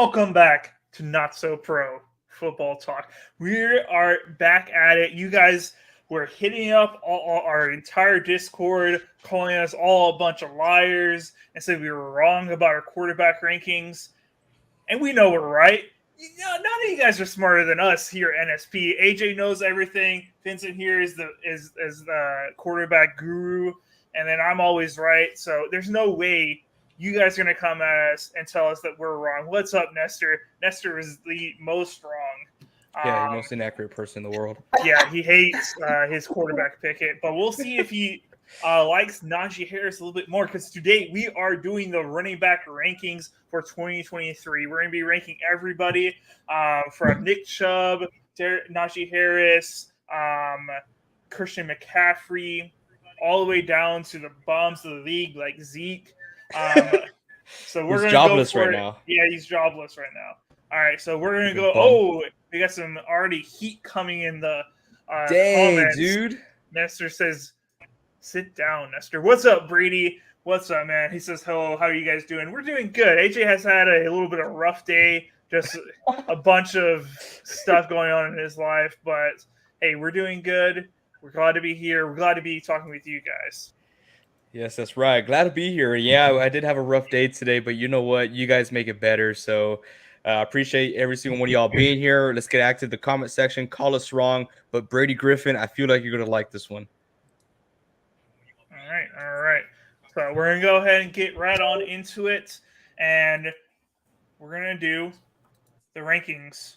Welcome back to Not So Pro Football Talk. We are back at it. You guys were hitting up all our entire Discord, calling us all a bunch of liars and said we were wrong about our quarterback rankings. And we know we're right. None of you guys are smarter than us here at NSP. AJ knows everything. Vincent here is the quarterback guru. And then I'm always right. So there's no way you guys are going to come at us and tell us that we're wrong. What's up, Nestor? Nestor is the most wrong. Yeah, the most inaccurate person in the world. Yeah, he hates his quarterback Pickett. But we'll see if he likes Najee Harris a little bit more, because today we are doing the running back rankings for 2023. We're going to be ranking everybody from Nick Chubb, Najee Harris, Christian McCaffrey, all the way down to the bums of the league like Zeke. So we're going to go for right it. Now. Yeah, he's jobless right now. All right, so we're going to go. Oh, we got some already heat coming in the comments. Dude. Nestor says, sit down, Nestor. What's up, Brady? What's up, man? He says, hello, how are you guys doing? We're doing good. AJ has had a little bit of a rough day, just a bunch of stuff going on in his life. But, hey, we're doing good. We're glad to be here. We're glad to be talking with you guys. Yes, that's right. Glad to be here. Yeah, I did have a rough day today, but you know what? You guys make it better. So appreciate every single one of y'all being here. Let's get active in the comment section. Call us wrong. But Brady Griffin, I feel like you're going to like this one. All right. So we're going to go ahead and get right on into it. And we're going to do the rankings.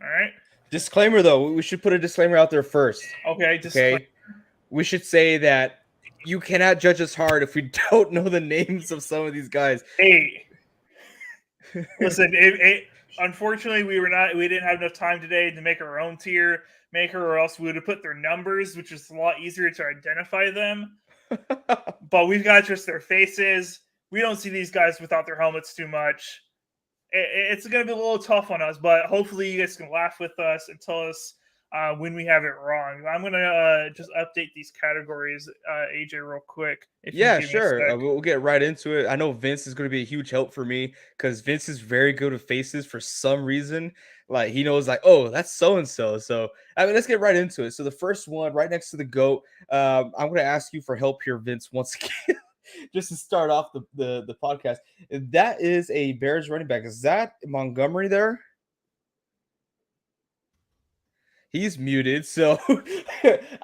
All right. Disclaimer, though. We should put a disclaimer out there first. Okay. We should say that you cannot judge us hard if we don't know the names of some of these guys. Hey, listen. Unfortunately, we didn't have enough time today to make our own tier maker, or else we would have put their numbers, which is a lot easier to identify them. But we've got just their faces. We don't see these guys without their helmets too much. It's going to be a little tough on us, but hopefully you guys can laugh with us and tell us when we have it wrong. I'm going to just update these categories, AJ, real quick. Yeah, sure. We'll get right into it. I know Vince is going to be a huge help for me, because Vince is very good with faces for some reason. Like, he knows, like, oh, that's so-and-so. So, I mean, let's get right into it. So the first one, right next to the GOAT, I'm going to ask you for help here, Vince, once again, just to start off the podcast. That is a Bears running back. Is that Montgomery there? He's muted, so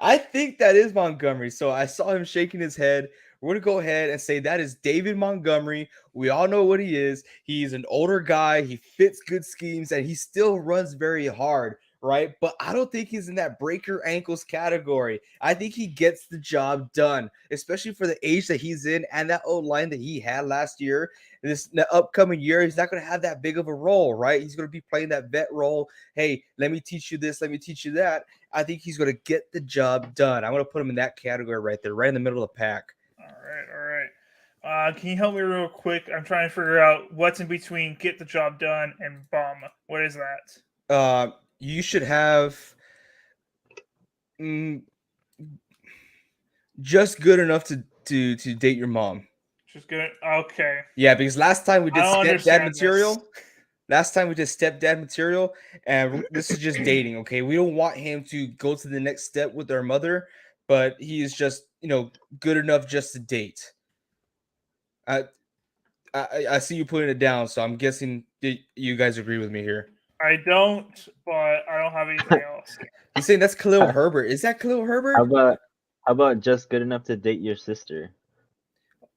I think that is Montgomery. So I saw him shaking his head. We're going to go ahead and say that is David Montgomery. We all know what he is. He's an older guy. He fits good schemes, and he still runs very hard, right? But I don't think he's in that breaker ankles category. I think he gets the job done, especially for the age that he's in and that old line that he had last year. The upcoming year, he's not going to have that big of a role, right? He's going to be playing that vet role. Hey, let me teach you this. Let me teach you that. I think he's going to get the job done. I'm going to put him in that category right there, right in the middle of the pack. All right. Can you help me real quick? I'm trying to figure out what's in between get the job done and bum. What is that? You should have just good enough to date your mom. Just good. Okay. Yeah, because last time we did stepdad material. Last time we did stepdad material, and this is just dating, okay? We don't want him to go to the next step with our mother, but he is just, good enough just to date. I see you putting it down, so I'm guessing you guys agree with me here. I don't, but I don't have anything else. You're saying that's Khalil Herbert. Is that Khalil Herbert? How about just good enough to date your sister?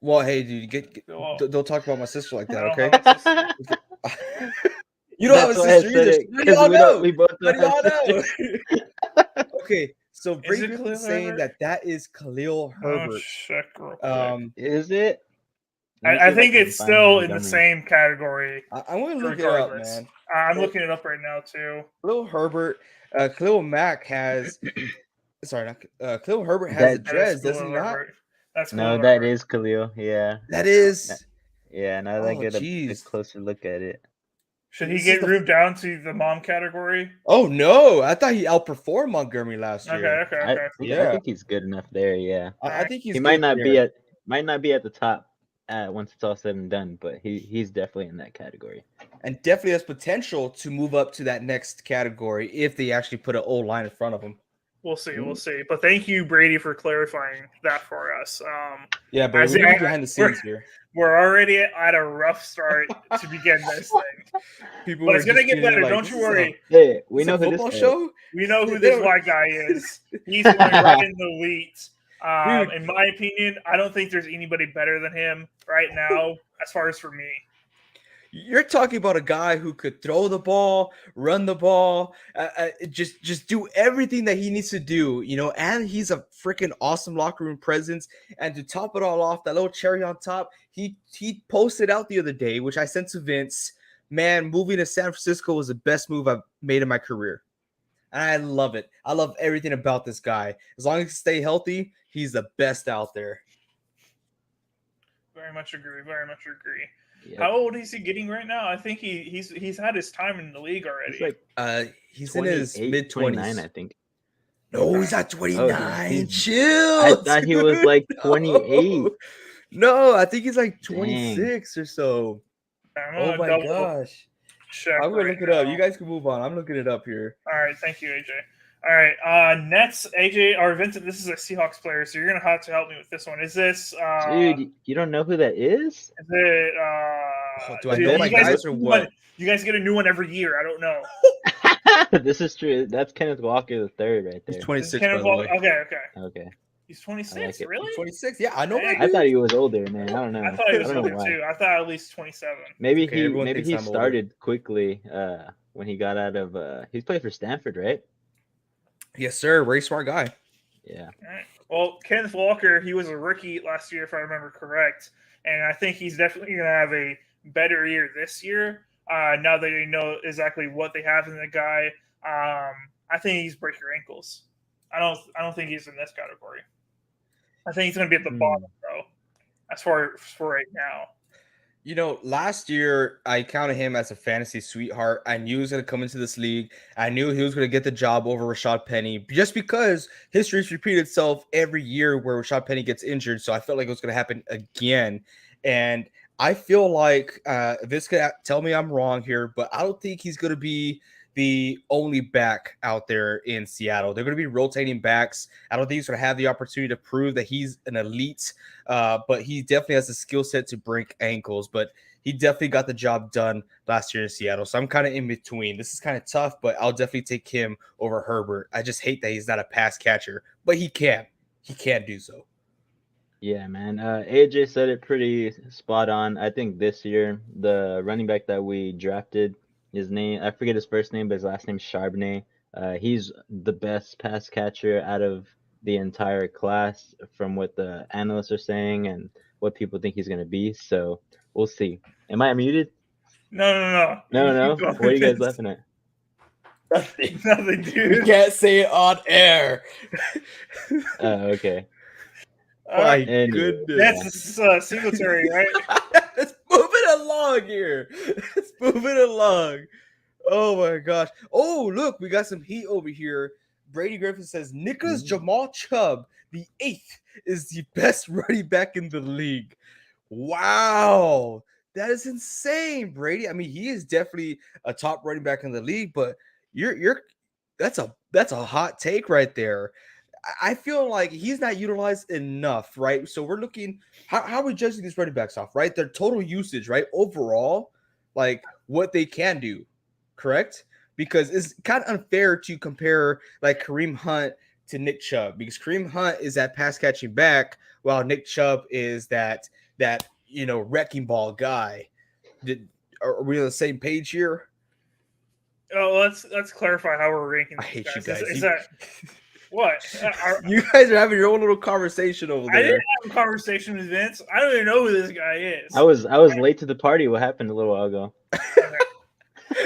Well, hey, dude, don't talk about my sister like that, okay? You don't have a sister either. We both know. Okay, so Brady is saying that is Khalil Herbert. Check real quick. Is it? I think it's still in the same category. I want to look it up, man. I'm looking it up right now too. Khalil Herbert, Khalil Mack has. Sorry, not Khalil Herbert has a dreads, does he not? That's that is Khalil. Yeah, that is. Yeah, now that I get a closer look at it. Should he get moved down to the mom category? Oh no, I thought he outperformed Montgomery last year. Okay. I think he's good enough there. Yeah, I think he might not be at the top. once it's all said and done. But he's definitely in that category. And definitely has potential to move up to that next category if they actually put an O-line in front of him. We'll see. We'll see. But thank you, Brady, for clarifying that for us. Yeah, but we're behind the scenes here. We're already at a rough start to begin this thing. But it's gonna get better. Don't you worry. Hey, we know who this show. We know who this white guy is. He's going right in the elite. In my opinion, I don't think there's anybody better than him right now, as far as for me. You're talking about a guy who could throw the ball, run the ball, just do everything that he needs to do, and he's a freaking awesome locker room presence. And to top it all off, that little cherry on top, he posted out the other day, which I sent to Vince, man, moving to San Francisco was the best move I've made in my career. And I love it. I love everything about this guy. As long as he stays healthy, he's the best out there. Very much agree. Very much agree. Yep. How old is he getting right now? I think he's had his time in the league already. He's in his mid-20s. I think. No, he's not 29. Oh, Chill. I thought he was like 28. No, I think he's like 26 or so. Oh my gosh. I'm going to look it up. You guys can move on. I'm looking it up here. All right. Thank you, AJ. All right. Nets, AJ, or Vincent, this is a Seahawks player, so you're going to have to help me with this one. Is this... Dude, you don't know who that is? Is it... do I know my guys or what? You guys get a new one every year. I don't know. This is true. That's Kenneth Walker the third right there. He's 26, by the way. Okay. He's 26, really? He's 26? Yeah, I know. I thought he was older, man. I don't know. I thought he was older, too. I thought at least 27. Maybe he started quickly when he got out of... he's played for Stanford, right? Yes, sir. Very smart guy. Yeah. All right. Well, Kenneth Walker, he was a rookie last year, if I remember correct. And I think he's definitely going to have a better year this year. Now that they know exactly what they have in the guy. I think he's break your ankles. I don't think he's in this category. I think he's going to be at the bottom, though, as far for right now. Last year, I counted him as a fantasy sweetheart. I knew he was going to come into this league. I knew he was going to get the job over Rashad Penny just because history's repeated itself every year where Rashad Penny gets injured. So I felt like it was going to happen again. And I feel like this could tell me I'm wrong here, but I don't think he's going to be the only back out there in Seattle. They're going to be rotating backs. I don't think he's going to have the opportunity to prove that he's an elite, but he definitely has the skill set to break ankles. But he definitely got the job done last year in Seattle. So I'm kind of in between. This is kind of tough, but I'll definitely take him over Herbert. I just hate that he's not a pass catcher, but he can. He can do so. Yeah, man. AJ said it pretty spot on. I think this year, the running back that we drafted, his name, I forget his first name, but his last name is Charbonnet. He's the best pass catcher out of the entire class from what the analysts are saying and what people think he's going to be. So we'll see. Am I muted? No. No. What are you guys laughing at? Nothing, dude. You can't say it on air. Okay. My goodness. That's Singletary, right? Let's move it along here. Let's move it along. Oh, my gosh. Oh, look, we got some heat over here. Brady Griffin says, Nicholas Jamal Chubb, the 8th, is the best running back in the league. Wow. That is insane, Brady. I mean, he is definitely a top running back in the league, but that's a hot take right there. I feel like he's not utilized enough, right? So we're looking, how are we judging these running backs off, right? Their total usage, right? Overall, like what they can do, correct? Because it's kind of unfair to compare like Kareem Hunt to Nick Chubb, because Kareem Hunt is that pass catching back, while Nick Chubb is that wrecking ball guy. Are we on the same page here? Oh, let's clarify how we're ranking. I hate you guys. Is that what? You guys are having your own little conversation over there. I didn't have a conversation with Vince. I don't even know who this guy is. I was late to the party. What happened a little while ago?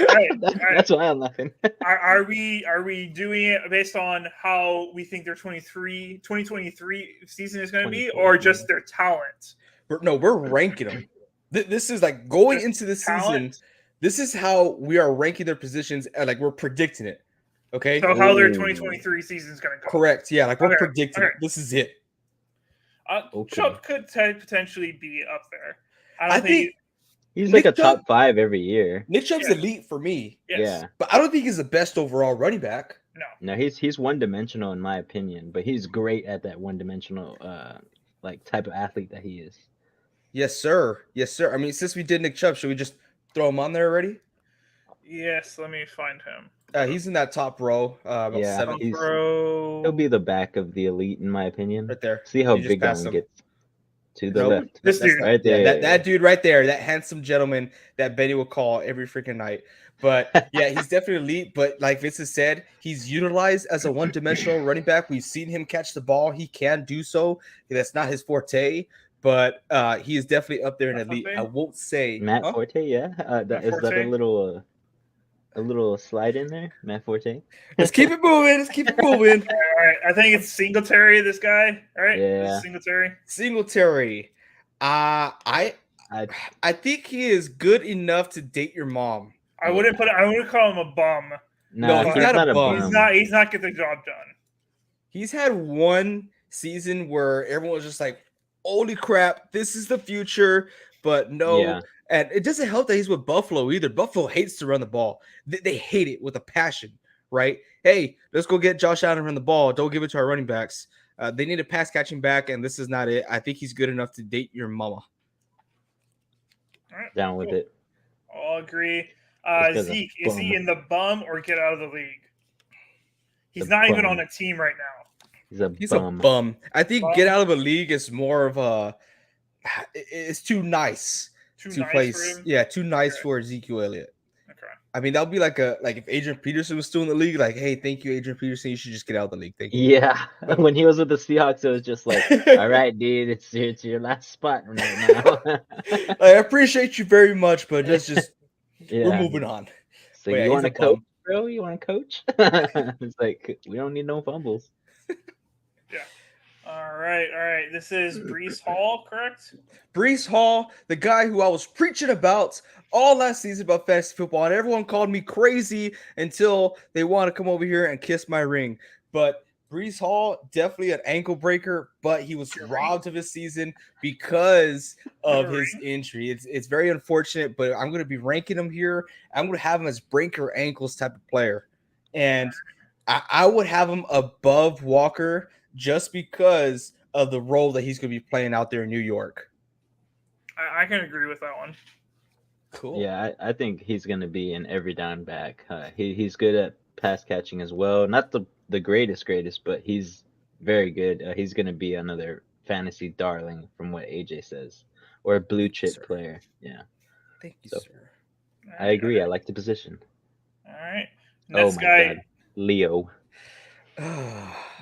Right. That's why I'm laughing. Are we doing it based on how we think their 2023 season is going to be, or just their talent? We're ranking them. This is like going into the season. This is how we are ranking their positions, and like we're predicting it. Okay. So how their 2023 season is going to go? Correct. Yeah, like we're predicting it. This is it. Okay. Chubb could potentially be up there. I I don't think. think He's Nick like a Chubb- top 5 every year. Nick Chubb's Yeah. elite for me, Yes. Yeah. but I don't think he's the best overall running back. No. No, he's one dimensional in my opinion, but he's great at that one dimensional like type of athlete that he is. Yes, sir. Yes, sir. I mean, since we did Nick Chubb, should we just throw him on there already? Yes. Let me find him. He's in that top row, about Yeah, seven, he'll be the back of the elite in my opinion. right there. See how You just big that passed one him. gets. To the Nope. left. This That's dude. not- Right yeah, there. that dude right there, that handsome gentleman that Benny will call every freaking night. But yeah, he's definitely elite. But like Vincent said, he's utilized as a one-dimensional running back. We've seen him catch the ball. He can do so. That's not his forte, but he is definitely up there in That's elite. something? I won't say Matt Huh? Forte, yeah. Matt Is that Forte? a little slide in there, Matt Forte? Let's keep it moving. Let's keep it moving. All right. I think it's Singletary. This guy. All right. Yeah. This is Singletary. Singletary. I I think he is good enough to date your mom. I wouldn't call him a bum. no, he's he's not a not a bum. bum. He's not getting the job done. He's had one season where everyone was just like, holy crap, this is the future. But no, Yeah. and it doesn't help that he's with Buffalo either. Buffalo hates to run the ball. They hate it with a passion, right? Hey, let's go get Josh Allen and run the ball. Don't give it to our running backs. They need a pass catching back, and this is not it. I think he's good enough to date your mama. All right. Down with it. I'll agree. Just 'cause Zeke, of is he bum. in the bum or get out of the league? He's The not even bum. on a team right now. He's A bum. bum. I think Bum? get out of a league is more of a. It's too nice Too to nice play. for him. Yeah, too nice Okay. for Ezekiel Elliott. Okay. I mean, that would be like if Adrian Peterson was still in the league, like, hey, thank you, Adrian Peterson. You should just get out of the league. Thank you. Yeah. When he was with the Seahawks, it was just like, all right, dude, it's your last spot right now. I appreciate you very much, but let's just Yeah. we're moving on. So But yeah, you he's want a to coach, bum. bro? You want to coach? It's like we don't need no fumbles. All right. This is Brees Hall, correct? Brees Hall, the guy who I was preaching about all last season about fantasy football, and everyone called me crazy until they want to come over here and kiss my ring. But Brees Hall, definitely an ankle breaker, but he was Your robbed of his season because of Your his injury. It's very unfortunate, but I'm going to be ranking him here. I'm going to have him as breaker ankles type of player. And I would have him above Walker just because of the role that he's going to be playing out there in New York. I can agree with that one. Cool. Yeah, I think he's gonna be an every down back. He's good at pass catching as well. Not the greatest, but he's very good. He's gonna be another fantasy darling from what AJ says, or a blue chip sir. player. Yeah, Thank you, So- sir. All I right, agree. I all like the position. right. Oh Next my guy, god, Leo.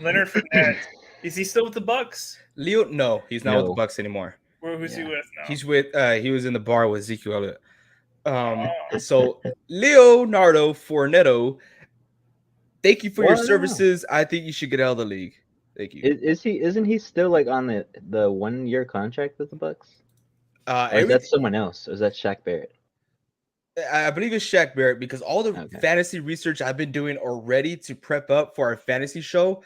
Leonard Fournette. Is he still with the Bucks? Leo, no, he's not with the No. Bucks anymore. Who's he Yeah. with now? He's with he was in the bar with Ezekiel Elliott. Oh. So Leonardo Fournetto, thank you for your Wow. services. I think you should get out of the league. Thank you. Isn't he still like on the 1 year contract with the Bucks? Or is that someone else? Or is that Shaq Barrett? I believe it's Shaq Barrett because all the Okay. fantasy research I've been doing already to prep up for our fantasy show,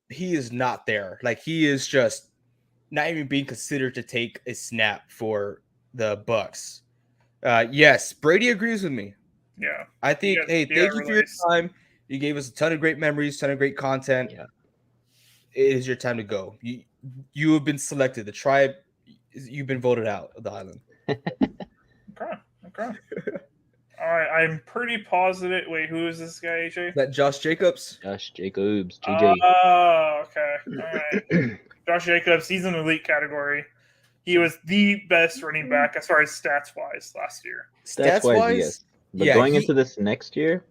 he is not there. Like he is just not even being considered to take a snap for the Bucks. Yes, Brady agrees with me. Yeah. I think, got- hey, he thank got you for your released. time. You gave us a ton of great memories, ton of great content. Yeah. It is your time to go. You have been selected. The tribe, you've been voted out of the island. Okay. All right. I'm pretty positive. Wait, who is this guy, AJ? Is that Josh Jacobs? Josh Jacobs, JJ. Oh, okay. All right. Josh Jacobs, he's in the elite category. He was the best running back as far as stats wise last year. Stats wise, yes. But yeah, going into this next year,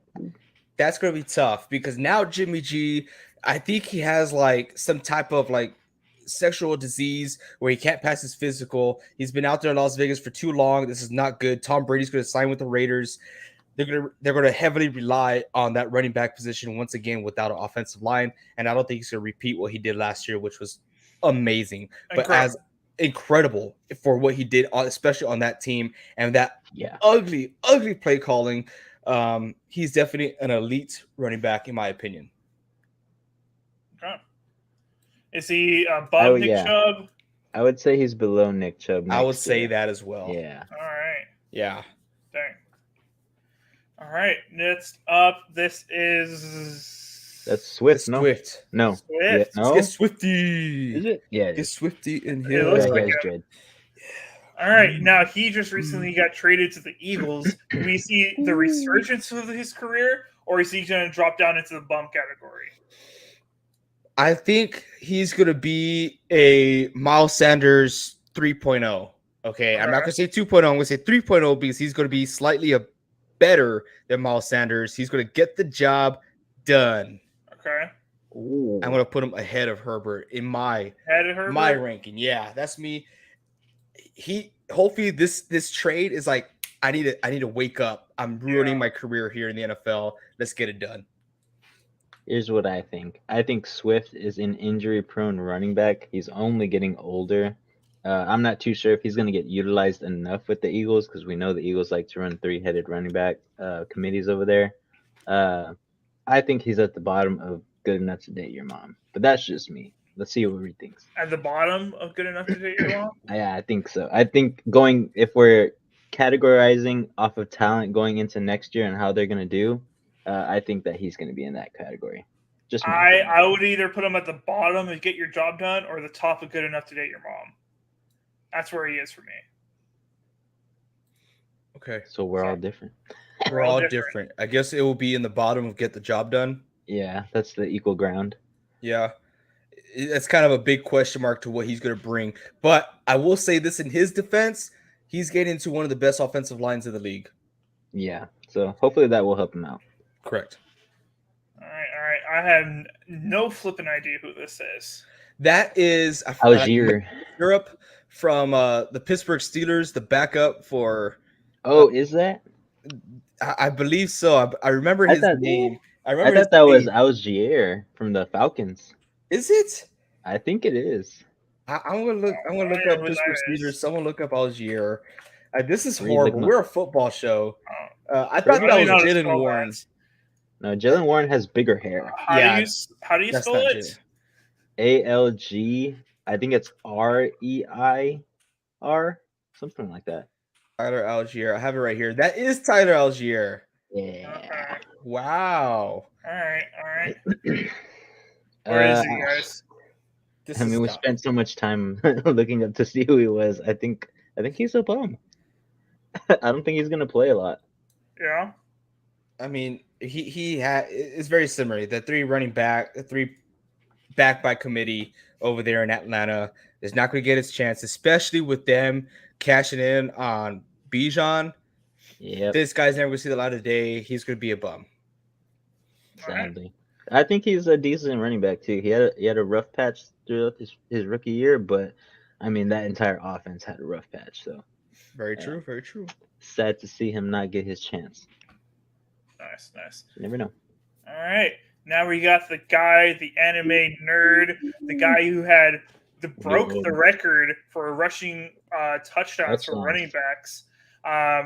that's going to be tough because now Jimmy G, I think he has like some type of like sexual disease where he can't pass his physical. He's been out there in Las Vegas for too long. This is not good. Tom Brady's going to sign with the Raiders. They're going to heavily rely on that running back position once again without an offensive line, and I don't think he's going to repeat what he did last year, which was amazing. But as incredible for what he did, especially on that team and that ugly play calling. He's definitely an elite running back in my opinion. Okay. Is he above Nick yeah. Chubb? I would say he's below Nick Chubb. I would next say to- that as well. Yeah. All right. Yeah. Dang. All right. Next up, this is That's Swift. No. Swift. No. Swift. Yeah, Let's no. get Swifty. Is it? Yeah. It Get is. Swifty in It here. looks Yeah, he like has him. dread. All right. Now he just recently got traded to the Eagles. Do we see the resurgence of his career, or is he going to drop down into the bum category? I think he's going to be a Miles Sanders 3.0. Okay. I'm not going to say 2.0. I'm going to say 3.0 because he's going to be slightly better than Miles Sanders. He's going to get the job done. Okay. Ooh. I'm going to put him ahead of Herbert in my ranking. Yeah, that's me. Hopefully this trade is like I need to wake up. I'm ruining my career here in the NFL. Let's get it done. Here's what I think. I think Swift is an injury-prone running back. He's only getting older. I'm not too sure if he's going to get utilized enough with the Eagles because we know the Eagles like to run three-headed running back committees over there. I think he's at the bottom of good enough to date your mom. But that's just me. Let's see what he thinks. At the bottom of good enough to date your mom? Yeah, I think so. I think if we're categorizing off of talent going into next year and how they're going to do, I think that he's going to be in that category. Just I would either put him at the bottom and get your job done or the top of good enough to date your mom. That's where he is for me. Okay. So we're all different. We're all different. I guess it will be in the bottom of get the job done. Yeah, that's the equal ground. Yeah. It's kind of a big question mark to what he's going to bring. But I will say this in his defense, he's getting into one of the best offensive lines in the league. Yeah. So hopefully that will help him out. Correct. All right. I have no flipping idea who this is. That is Algier. Europe from the Pittsburgh Steelers, the backup for. Oh, is that? I believe so. I remember his name. I thought that was Algier from the Falcons. Is it? I think it is. I'm gonna look. I'm gonna look up Pittsburgh Steelers. Someone look up Algier. This is horrible. We're a football show. I thought that was Jalen Warren. No, Jalen Warren has bigger hair. How do you spell it? ALG. I think it's REIR, something like that. Tyler Algier. I have it right here. That is Tyler Algier. Yeah. Okay. Wow. All right. Where is he, guys? We spent so much time looking up to see who he was. I think he's a bum. I don't think he's gonna play a lot. Yeah. I mean, it's very similar. The three back by committee over there in Atlanta is not going to get his chance, especially with them cashing in on Bijan. Yeah. This guy's never going to see the light of day. He's going to be a bum. Sadly. I think he's a decent running back too. He had a rough patch throughout his rookie year, but I mean that entire offense had a rough patch. So very true, very true. Sad to see him not get his chance. Nice. You never know. All right, now we got the guy, the anime nerd, the guy who had broke the record for rushing touchdowns for running backs.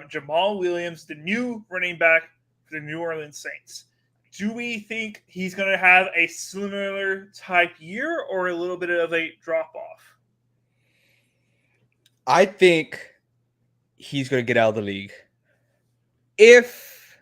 Jamal Williams, the new running back for the New Orleans Saints. Do we think he's going to have a similar type year or a little bit of a drop off? I think he's going to get out of the league. If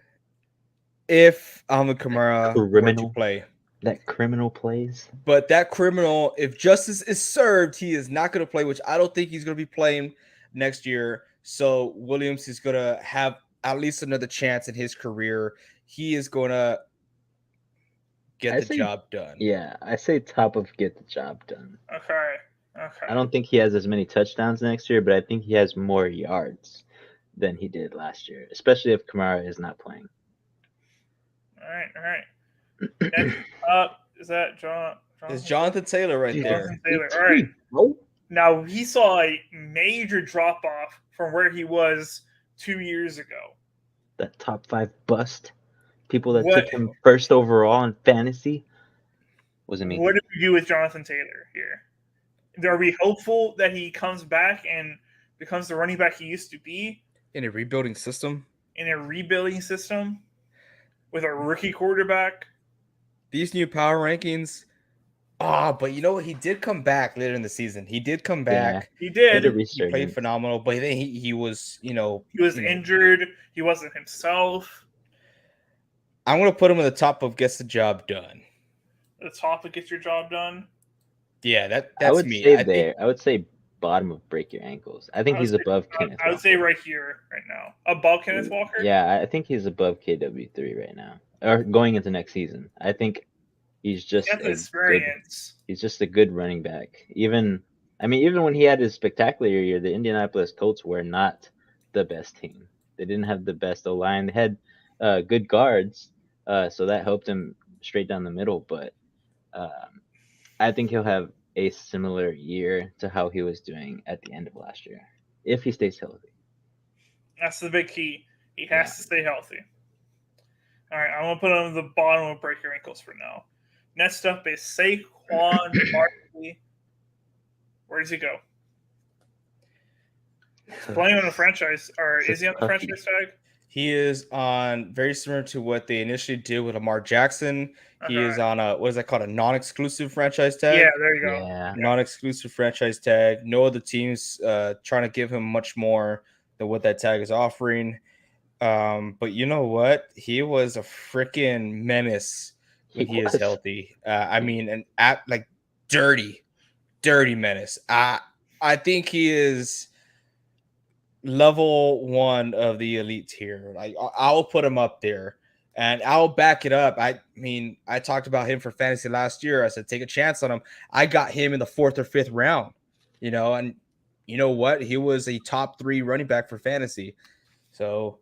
Alvin Kamara were to play. That criminal plays. But that criminal, if justice is served, he is not going to play, which I don't think he's going to be playing next year. So Williams is going to have at least another chance in his career. He is going to get the job done. Yeah, I say top of get the job done. Okay. I don't think he has as many touchdowns next year, but I think he has more yards than he did last year, especially if Kamara is not playing. All right. Next up, is that John? It's Jonathan Taylor right there. Taylor. All right. Now, he saw a major drop off from where he was 2 years ago. That top 5 bust. People that took him first overall in fantasy. Wasn't me. What do we do with Jonathan Taylor here? Are we hopeful that he comes back and becomes the running back he used to be? In a rebuilding system? With a rookie quarterback? These new power rankings, But you know what? He did come back later in the season. He did come Yeah, back. He he had a did. He played resurgence. phenomenal, but then he was, He was injured. He wasn't himself. I'm gonna put him in the top of gets the job done. The top of get your job done. Yeah, I that's would me. say I think I would say bottom of break your ankles. I think I would he's say, above Kenneth I would say Walker. right here, right now, above Kenneth Walker. Yeah, I think he's above KW3 right now, or going into next season. I think he's He just has the a good experience. he's just a good running back. Even when he had his spectacular year, the Indianapolis Colts were not the best team. They didn't have the best O line. They had good guards, so that helped him straight down the middle. But um, I think he'll have a similar year to how he was doing at the end of last year, if he stays healthy. That's the big key. He Yeah. has to stay healthy. All right, I'm gonna put him on the bottom of break your ankles for now. Next up is Saquon Barkley. Where does he go? Playing on a franchise, or It's a is he on the tough- franchise tag? he is on very similar to what they initially did with Lamar Jackson. He Okay. is on a what is that called? A non-exclusive franchise tag. Yeah, there you go. Yeah. Non-exclusive franchise tag. No other teams trying to give him much more than what that tag is offering. But you know what? He was a freaking menace when he is was. healthy. I mean, an like dirty menace. I think he is level one of the elite tier. Like I'll put him up there, and I'll back it up. I mean, I talked about him for fantasy last year. I said take a chance on him. I got him in the 4th or 5th round. And you know what? He was a top 3 running back for fantasy. So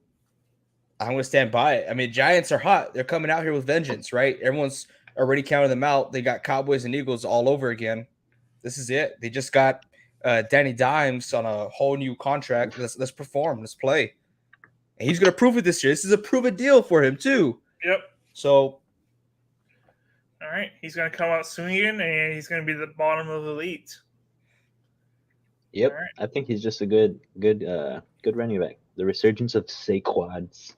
I'm going to stand by it. I mean, Giants are hot. They're coming out here with vengeance, right? Everyone's already counting them out. They got Cowboys and Eagles all over again. This is it. They just got Danny Dimes on a whole new contract. Let's perform. Let's play. And he's going to prove it this year. This is a prove-it deal for him, too. Yep. So, all right, he's gonna come out swinging, and he's gonna be the bottom of the elite. Yep, All right. I think he's just a good running back. The resurgence of Saquads.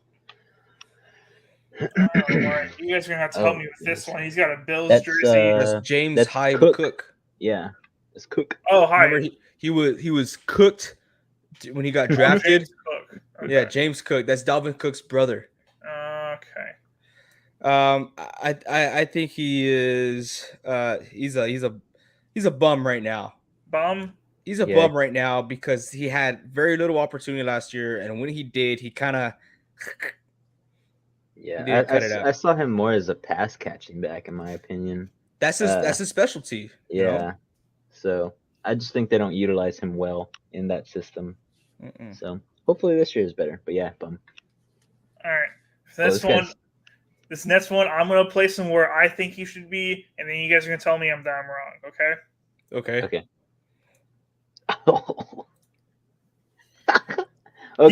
All right, you guys are gonna have to help me with this one. He's got a Bills That's, jersey. that's James that's Hyde Cook. Cook. Yeah, it's Cook. Oh, hi. Remember, he was cooked when he got drafted. James Cook. Okay. Yeah, James Cook. That's Dalvin Cook's brother. Okay. I think he is. He's a bum right now. Bum. He's a bum right now because he had very little opportunity last year, and when he did, he kind of I saw him more as a pass catching back, in my opinion. That's his specialty. Yeah. You know? So I just think they don't utilize him well in that system. So hopefully this year is better. But yeah, bum. All right. This next one, I'm gonna place him where I think he should be, and then you guys are gonna tell me I'm wrong. Okay. Okay. Okay.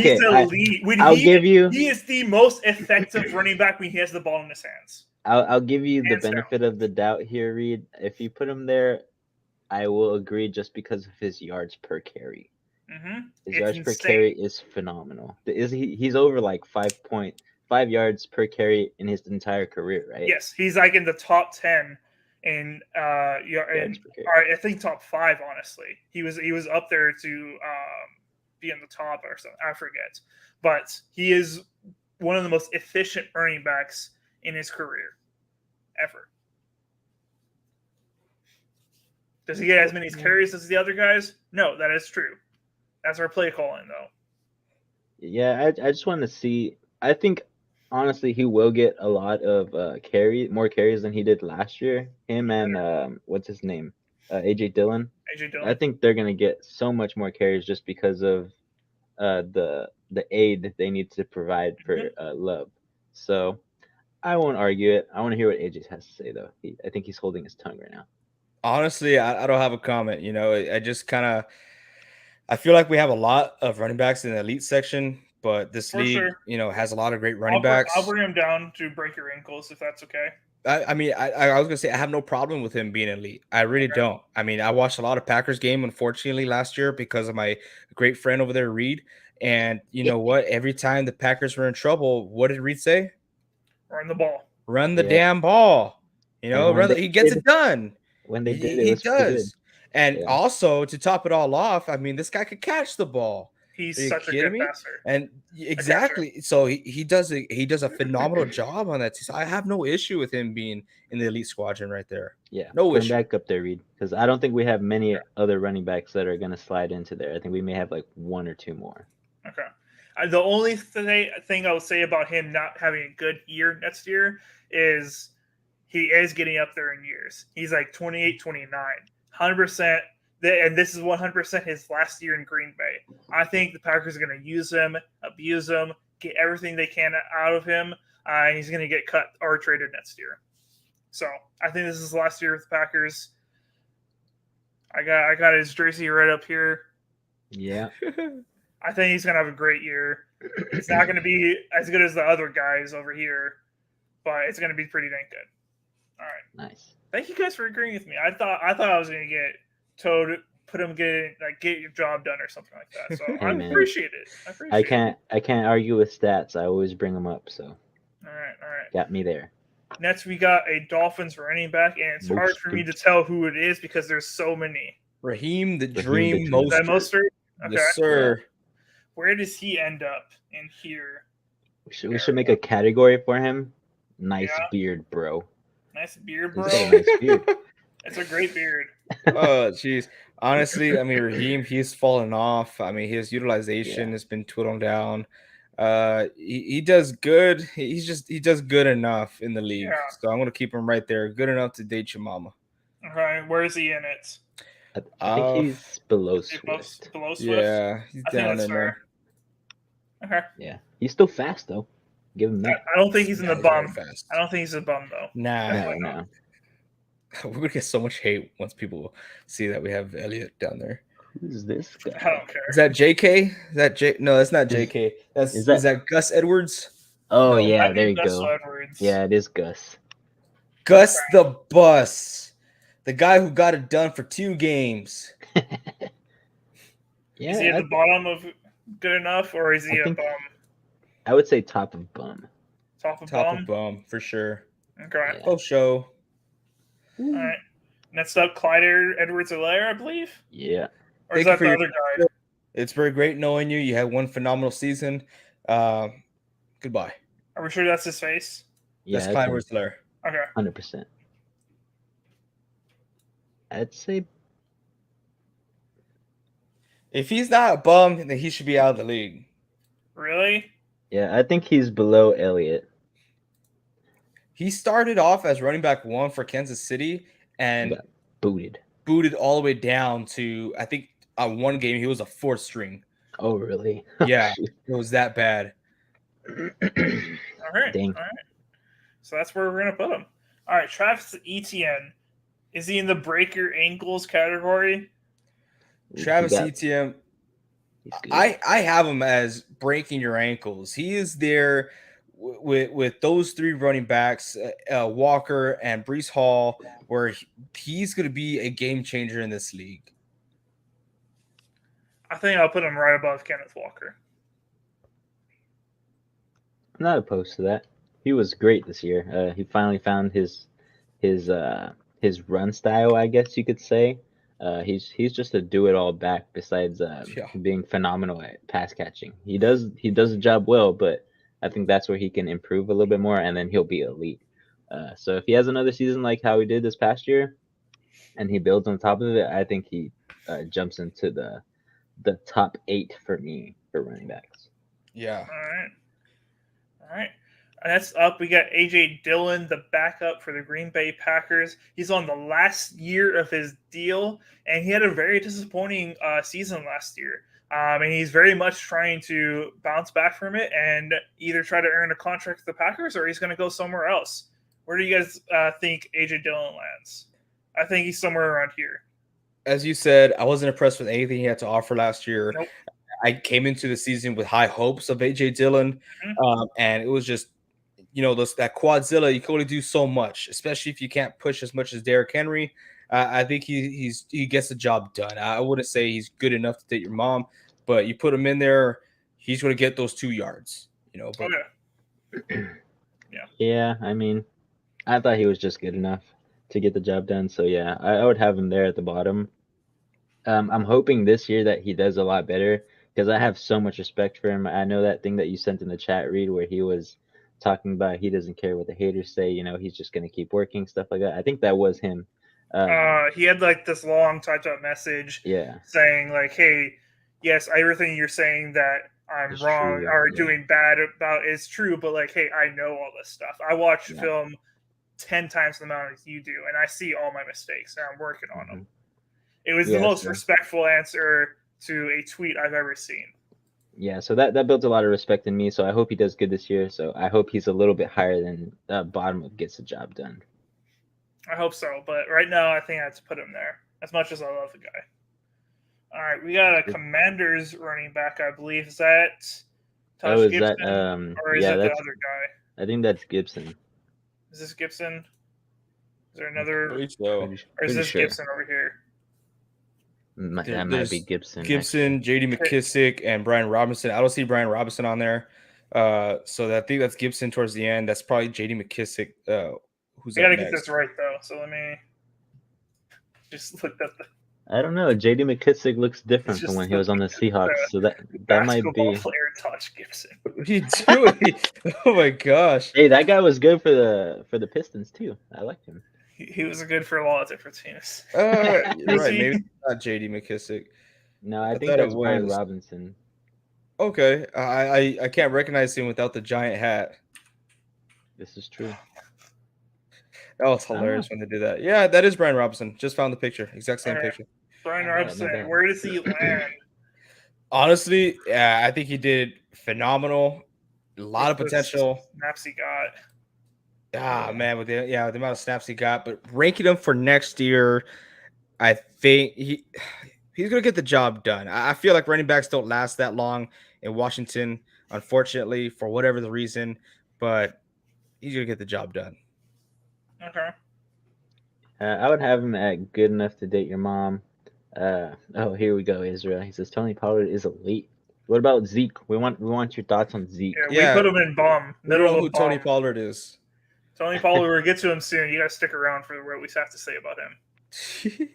He's elite. I'll give you. He is the most effective running back when he has the ball in his hands. I'll give you the Hands benefit of the doubt here, Reed. If you put him there, I will agree just because of his yards per carry. Mm-hmm. His yards per carry is phenomenal. He's over like 5.5 yards per carry in his entire career, right? Yes, he's like in the top 10 in I think top 5. Honestly, he was up there to be in the top or something. I forget, but he is one of the most efficient running backs in his career ever. Does he get as many carries as the other guys? No, that is true. That's our play calling, though. Yeah, I just want to see. I think honestly he will get a lot of more carries than he did last year. Him and what's his name, AJ Dillon. I think they're gonna get so much more carries just because of the aid they need to provide for Love. So I won't argue it. I want to hear what AJ has to say though. I think he's holding his tongue right now. Honestly, I don't have a comment. I just I feel like we have a lot of running backs in the elite section, but this league, has a lot of great running backs. I'll bring him down to break your ankles if that's okay. I mean, I was gonna say I have no problem with him being elite. I really don't. I mean, I watched a lot of Packers game, unfortunately, last year because of my great friend over there, Reed. And you know what? Every time the Packers were in trouble, what did Reed say? Run the ball. Run the damn ball. He gets it done. when they did, it He was pretty good. does. And Yeah. also to top it all off, I mean, this guy could catch the ball. Are He's you such a kidding good me? passer. And exactly. So he does a phenomenal job on that. So I have no issue with him being in the elite squadron right there. Yeah, No put him issue. back up there, Reed, because I don't think we have many other running backs that are gonna slide into there. I think we may have like one or two more. Okay. The only thing I would say about him not having a good year next year is he is getting up there in years. He's like 28, 29, 100%. And this is 100% his last year in Green Bay. I think the Packers are going to use him, abuse him, get everything they can out of him, and he's going to get cut or traded next year. So I think this is his last year with the Packers. I got his jersey right up here. Yeah. I think he's going to have a great year. It's not going to be as good as the other guys over here, but it's going to be pretty dang good. All right. Nice. Thank you guys for agreeing with me. I thought I was going to get told, get your job done or something like that. So Hey, I man. appreciate it. I can't argue with stats. I always bring them up. So All right. got me there. Next, we got a Dolphins running back, and it's hard for me to tell who it is because there's so many. Raheem the Raheem the Dream Dream. Is that Mostert. Mostert? Okay. Yes, sir. Where does he end up in here? We should make a category for him. Nice Yeah. beard, bro. Nice beard, bro. He's got a nice beard. It's a great beard. Oh, jeez. Honestly, I mean, Raheem, he's fallen off. I mean, his utilization has been twiddled down. He does good. He does good enough in the league. Yeah. So I'm gonna keep him right there. Good enough to date your mama. Okay, where is he in it? I think he's below Swift. Below Swift? Yeah, he's I think down that's there, man. fair. Okay. Yeah, he's still fast though. Give him that. I don't think he's in the Yeah, very bum. fast. I don't think he's a bum though. Nah, No. we're gonna get so much hate once people see that we have Elliot down there. Who's this I guy? don't care. Is that JK? Is that J? No, that's not JK. Is that Gus Edwards? Oh No, yeah, I think there you Gus go. Edwards. Yeah, it is Gus. Gus the Bus, the guy who got it done for 2 games. Yeah, Is he at the bottom of good enough, or is he a bum? I would say top of bum. Top of bum for sure. Okay. Yeah. Oh, show. All right. Next up, Clyde Edwards-Helaire, I believe. Yeah. Or is Thank you that for the your- other guy? It's very great knowing you. You had one phenomenal season. Goodbye. Are we sure that's his face? Yeah, That's Clyde Edwards-Helaire. Okay. 100%. I'd say If he's not a bum, then he should be out of the league. Really? yeah, I think he's below Elliott. He started off as running back 1 for Kansas City and Got booted. booted all the way down to, I think, on one game he was a 4th string. Oh, really? Yeah, it was that bad. All right. Dang. All right. So that's where we're going to put him. All right. Travis Etienne. Is he in the break your ankles category? Travis Etienne, I have him as breaking your ankles. He is there with those 3 running backs, Walker and Breece Hall, where he's going to be a game changer in this league. I think I'll put him right above Kenneth Walker. I'm not opposed to that. He was great this year. He finally found his run style, I guess you could say. He's just a do-it-all back. Besides being phenomenal at pass catching, he does the job well. But I think that's where he can improve a little bit more, and then he'll be elite. So if he has another season like how he did this past year, and he builds on top of it, I think he jumps into the top 8 for me for running backs. Yeah. All right. Next up, we got A.J. Dillon, the backup for the Green Bay Packers. He's on the last year of his deal, and he had a very disappointing season last year. And he's very much trying to bounce back from it and either try to earn a contract with the Packers or he's going to go somewhere else. Where do you guys think A.J. Dillon lands? I think he's somewhere around here. As you said, I wasn't impressed with anything he had to offer last year. Nope. I came into the season with high hopes of A.J. Dillon, and it was just, that quadzilla, you can only do so much, especially if you can't push as much as Derrick Henry. I think he gets the job done. I wouldn't say he's good enough to date your mom, but you put him in there, he's going to get those 2 yards. But Yeah, I mean, I thought he was just good enough to get the job done. So yeah, I would have him there at the bottom. I'm hoping this year that he does a lot better because I have so much respect for him. I know that thing that you sent in the chat, Reed, where he was talking about he doesn't care what the haters say. You know, he's just gonna keep working, stuff like that. I think that was him. He had like this long typed up message Yeah, saying like, "Hey, yes, everything you're saying that I'm it's wrong true. or Yeah, doing bad about is true, but like, hey, I know all this stuff. I watch yeah. film 10 times the amount as you do, and I see all my mistakes, and I'm working on them." It was the Yeah, most so respectful answer to a tweet I've ever seen. yeah, so that built a lot of respect in me. So I hope he does good this year. So I hope he's a little bit higher than bottom of gets the job done. I hope so, but right now I think I have to put him there. As much as I love the guy. All right, we got a Commanders running back, I believe. Is that Oh, Taj is that Gibson, or is yeah, it the that's other guy? I think that's Gibson. Is this Gibson? Is there I another, believe so. or is Pretty this sure. Gibson over here? That might be Gibson. Gibson, J.D. McKissick, and Brian Robinson. I don't see Brian Robinson on there. So I think that's Gibson towards the end. That's probably J.D. McKissick. Who's I up gotta get next? this right though. So let me just look at the I don't know. J.D. McKissick looks different from just when he was on the Seahawks, so that might basketball be. player Taj Gibson. What are you doing? Oh my gosh. Hey, that guy was good for the Pistons too. I liked him. He was good for a lot of different teams. You're right. he? Maybe not J.D. McKissick. No, I think thought it that's Brian was. Robinson. Okay, I can't recognize him without the giant hat. This is true. That was hilarious when they did that. Yeah, that is Brian Robinson. Just found the picture. Exact same All right. picture. Brian Not bad, Robinson, not bad. where does he land? Honestly, yeah, I think he did phenomenal. A lot of With the potential. snaps he got. Ah, man, with the amount of snaps he got, but ranking him for next year, I think he's gonna get the job done. I feel like running backs don't last that long in Washington, unfortunately, for whatever the reason, but he's gonna get the job done. Okay. I would have him at good enough to date your mom. Oh, here we go, Israel. He says Tony Pollard is elite. What about Zeke? We want your thoughts on Zeke. Yeah, we Yeah. put him in bum, We don't know middle who of Tony bum. Pollard is. Tony Pollard, we'll get to him soon. You guys stick around for what we have to say about him.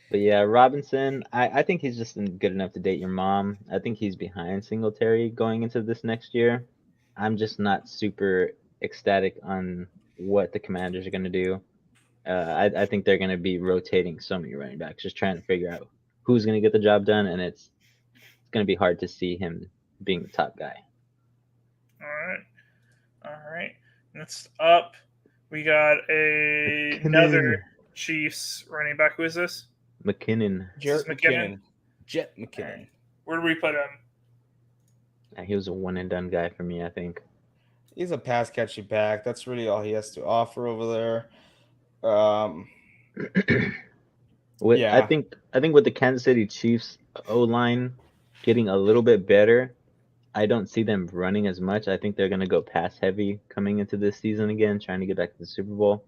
But yeah, Robinson, I think he's just good enough to date your mom. I think he's behind Singletary going into this next year. I'm just not super ecstatic on what the Commanders are going to do. I think they're going to be rotating so many running backs, just trying to figure out who's going to get the job done, and it's going to be hard to see him being the top guy. All right. Next up, we got another Chiefs running back. Who is this? McKinnon. Jarrett McKinnon? Jet McKinnon. Right. Where do we put him? He was a one and done guy for me, I think. He's a pass catching back. That's really all he has to offer over there. I think with the Kansas City Chiefs O-line getting a little bit better, I don't see them running as much. I think they're going to go pass heavy coming into this season again, trying to get back to the Super Bowl.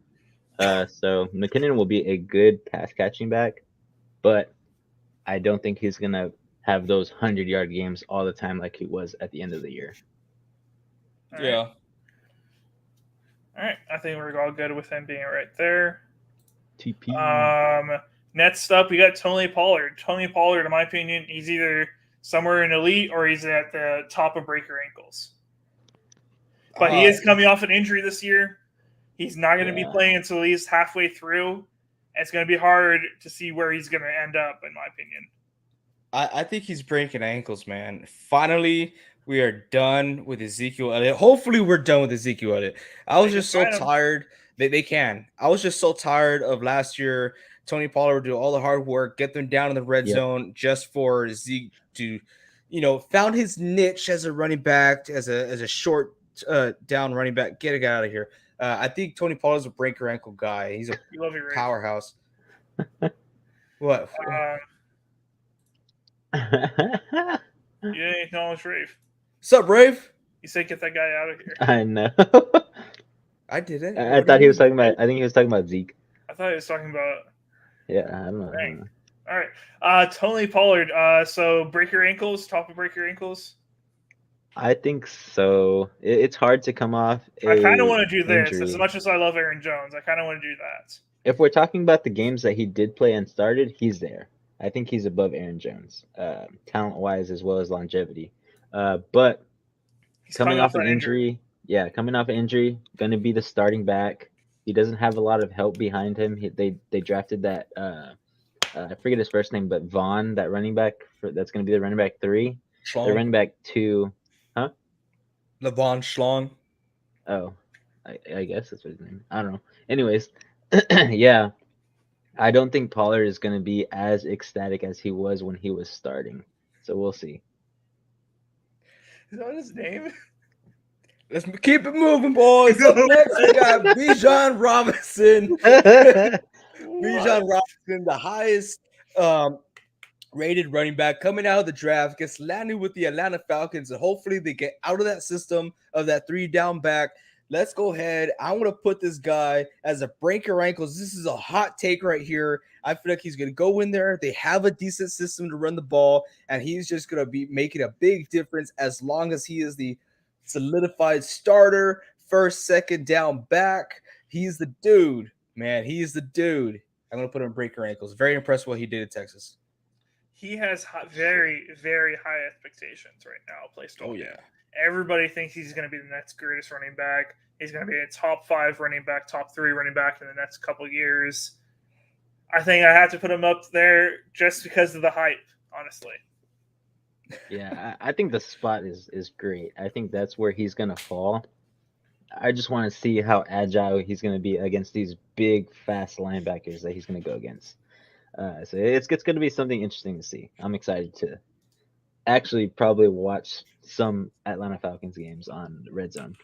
So McKinnon will be a good pass catching back, but I don't think he's going to have those 100-yard games all the time like he was at the end of the year. Yeah. All right. I think we're all good with him being right there. TP. Next up, we got Tony Pollard. Tony Pollard, in my opinion, he's either somewhere in elite or he's at the top of breaker ankles. But he is coming off an injury this year. He's not going to be playing until he's halfway through. It's going to be hard to see where he's going to end up, in my opinion. I think he's breaking ankles, man. Finally, we are done with Ezekiel Elliott. Hopefully, we're done with Ezekiel Elliott. I was just so tired. They can. I was just so tired of last year. Tony Pollard would do all the hard work, get them down in the red zone just for Zeke to, found his niche as a running back, as a short down running back. Get a guy out of here. I think Tony Pollard's a breaker ankle guy. He's a powerhouse. What? You didn't acknowledge Rafe. What's up, Rafe? You said get that guy out of here. I know. I didn't. I thought he was talking about. I think he was talking about Zeke. I thought he was talking about. Yeah, I don't know. Dang. All right. Tony Pollard. So break your ankles, top of break your ankles. I think so. It's hard to come off. I kind of want to do this injury. as much as I love Aaron Jones. I kind of want to do that. if we're talking about the games that he did play and started, he's there. I think he's above Aaron Jones, talent wise as well as longevity. But He's coming coming off off an an injury. injury, yeah, coming off an injury, gonna be the starting back. He doesn't have a lot of help behind him. They drafted that I forget his first name, but Vaughn, that running back that's gonna be the running back 3. The Schlong, running back 2, huh? Levon Schlong. Oh, I guess that's what his name. I don't know. Anyways, yeah, I don't think Pollard is gonna be as ecstatic as he was when he was starting. So we'll see. Is that his name? Let's keep it moving, boys. Up next, we got Bijan Robinson. Bijan Robinson, the highest rated running back coming out of the draft, gets landed with the Atlanta Falcons, and hopefully they get out of that system of that 3-down back. Let's go ahead. I want to put this guy as a breaker ankles. This is a hot take right here. I feel like he's going to go in there. They have a decent system to run the ball, and he's just going to be making a big difference as long as he is the solidified starter, first, second down back. He's the dude, man. He's the dude. I'm going to put him in breaker ankles. Very impressed with what he did in Texas. He has very, very high expectations right now placed on him. Everybody thinks he's going to be the next greatest running back. He's going to be a top 5 running back, top 3 running back in the next couple of years. I think I have to put him up there just because of the hype, honestly. Yeah, I think the spot is great. I think that's where he's gonna fall. I just want to see how agile he's gonna be against these big, fast linebackers that he's gonna go against. So it's gonna be something interesting to see. I'm excited to actually probably watch some Atlanta Falcons games on Red Zone.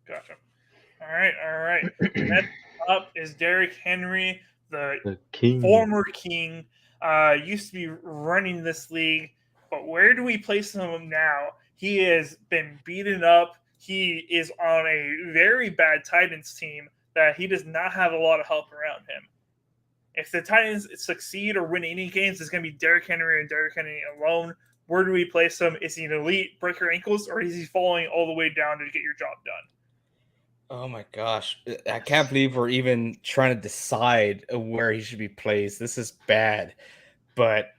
Gotcha. All right. Next up is Derrick Henry, the king. former king. Used to be running this league, but where do we place him now? He has been beaten up. He is on a very bad Titans team that he does not have a lot of help around him. If the Titans succeed or win any games, it's going to be Derrick Henry and Derrick Henry alone. Where do we place him? Is he an elite breaker ankles, or is he falling all the way down to get your job done? Oh my gosh. I can't believe we're even trying to decide where he should be placed. This is bad. But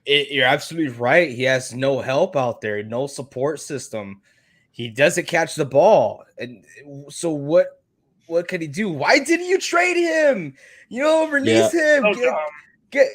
you're absolutely right. He has no help out there, no support system. He doesn't catch the ball. And so what can he do? Why didn't you trade him? Release him.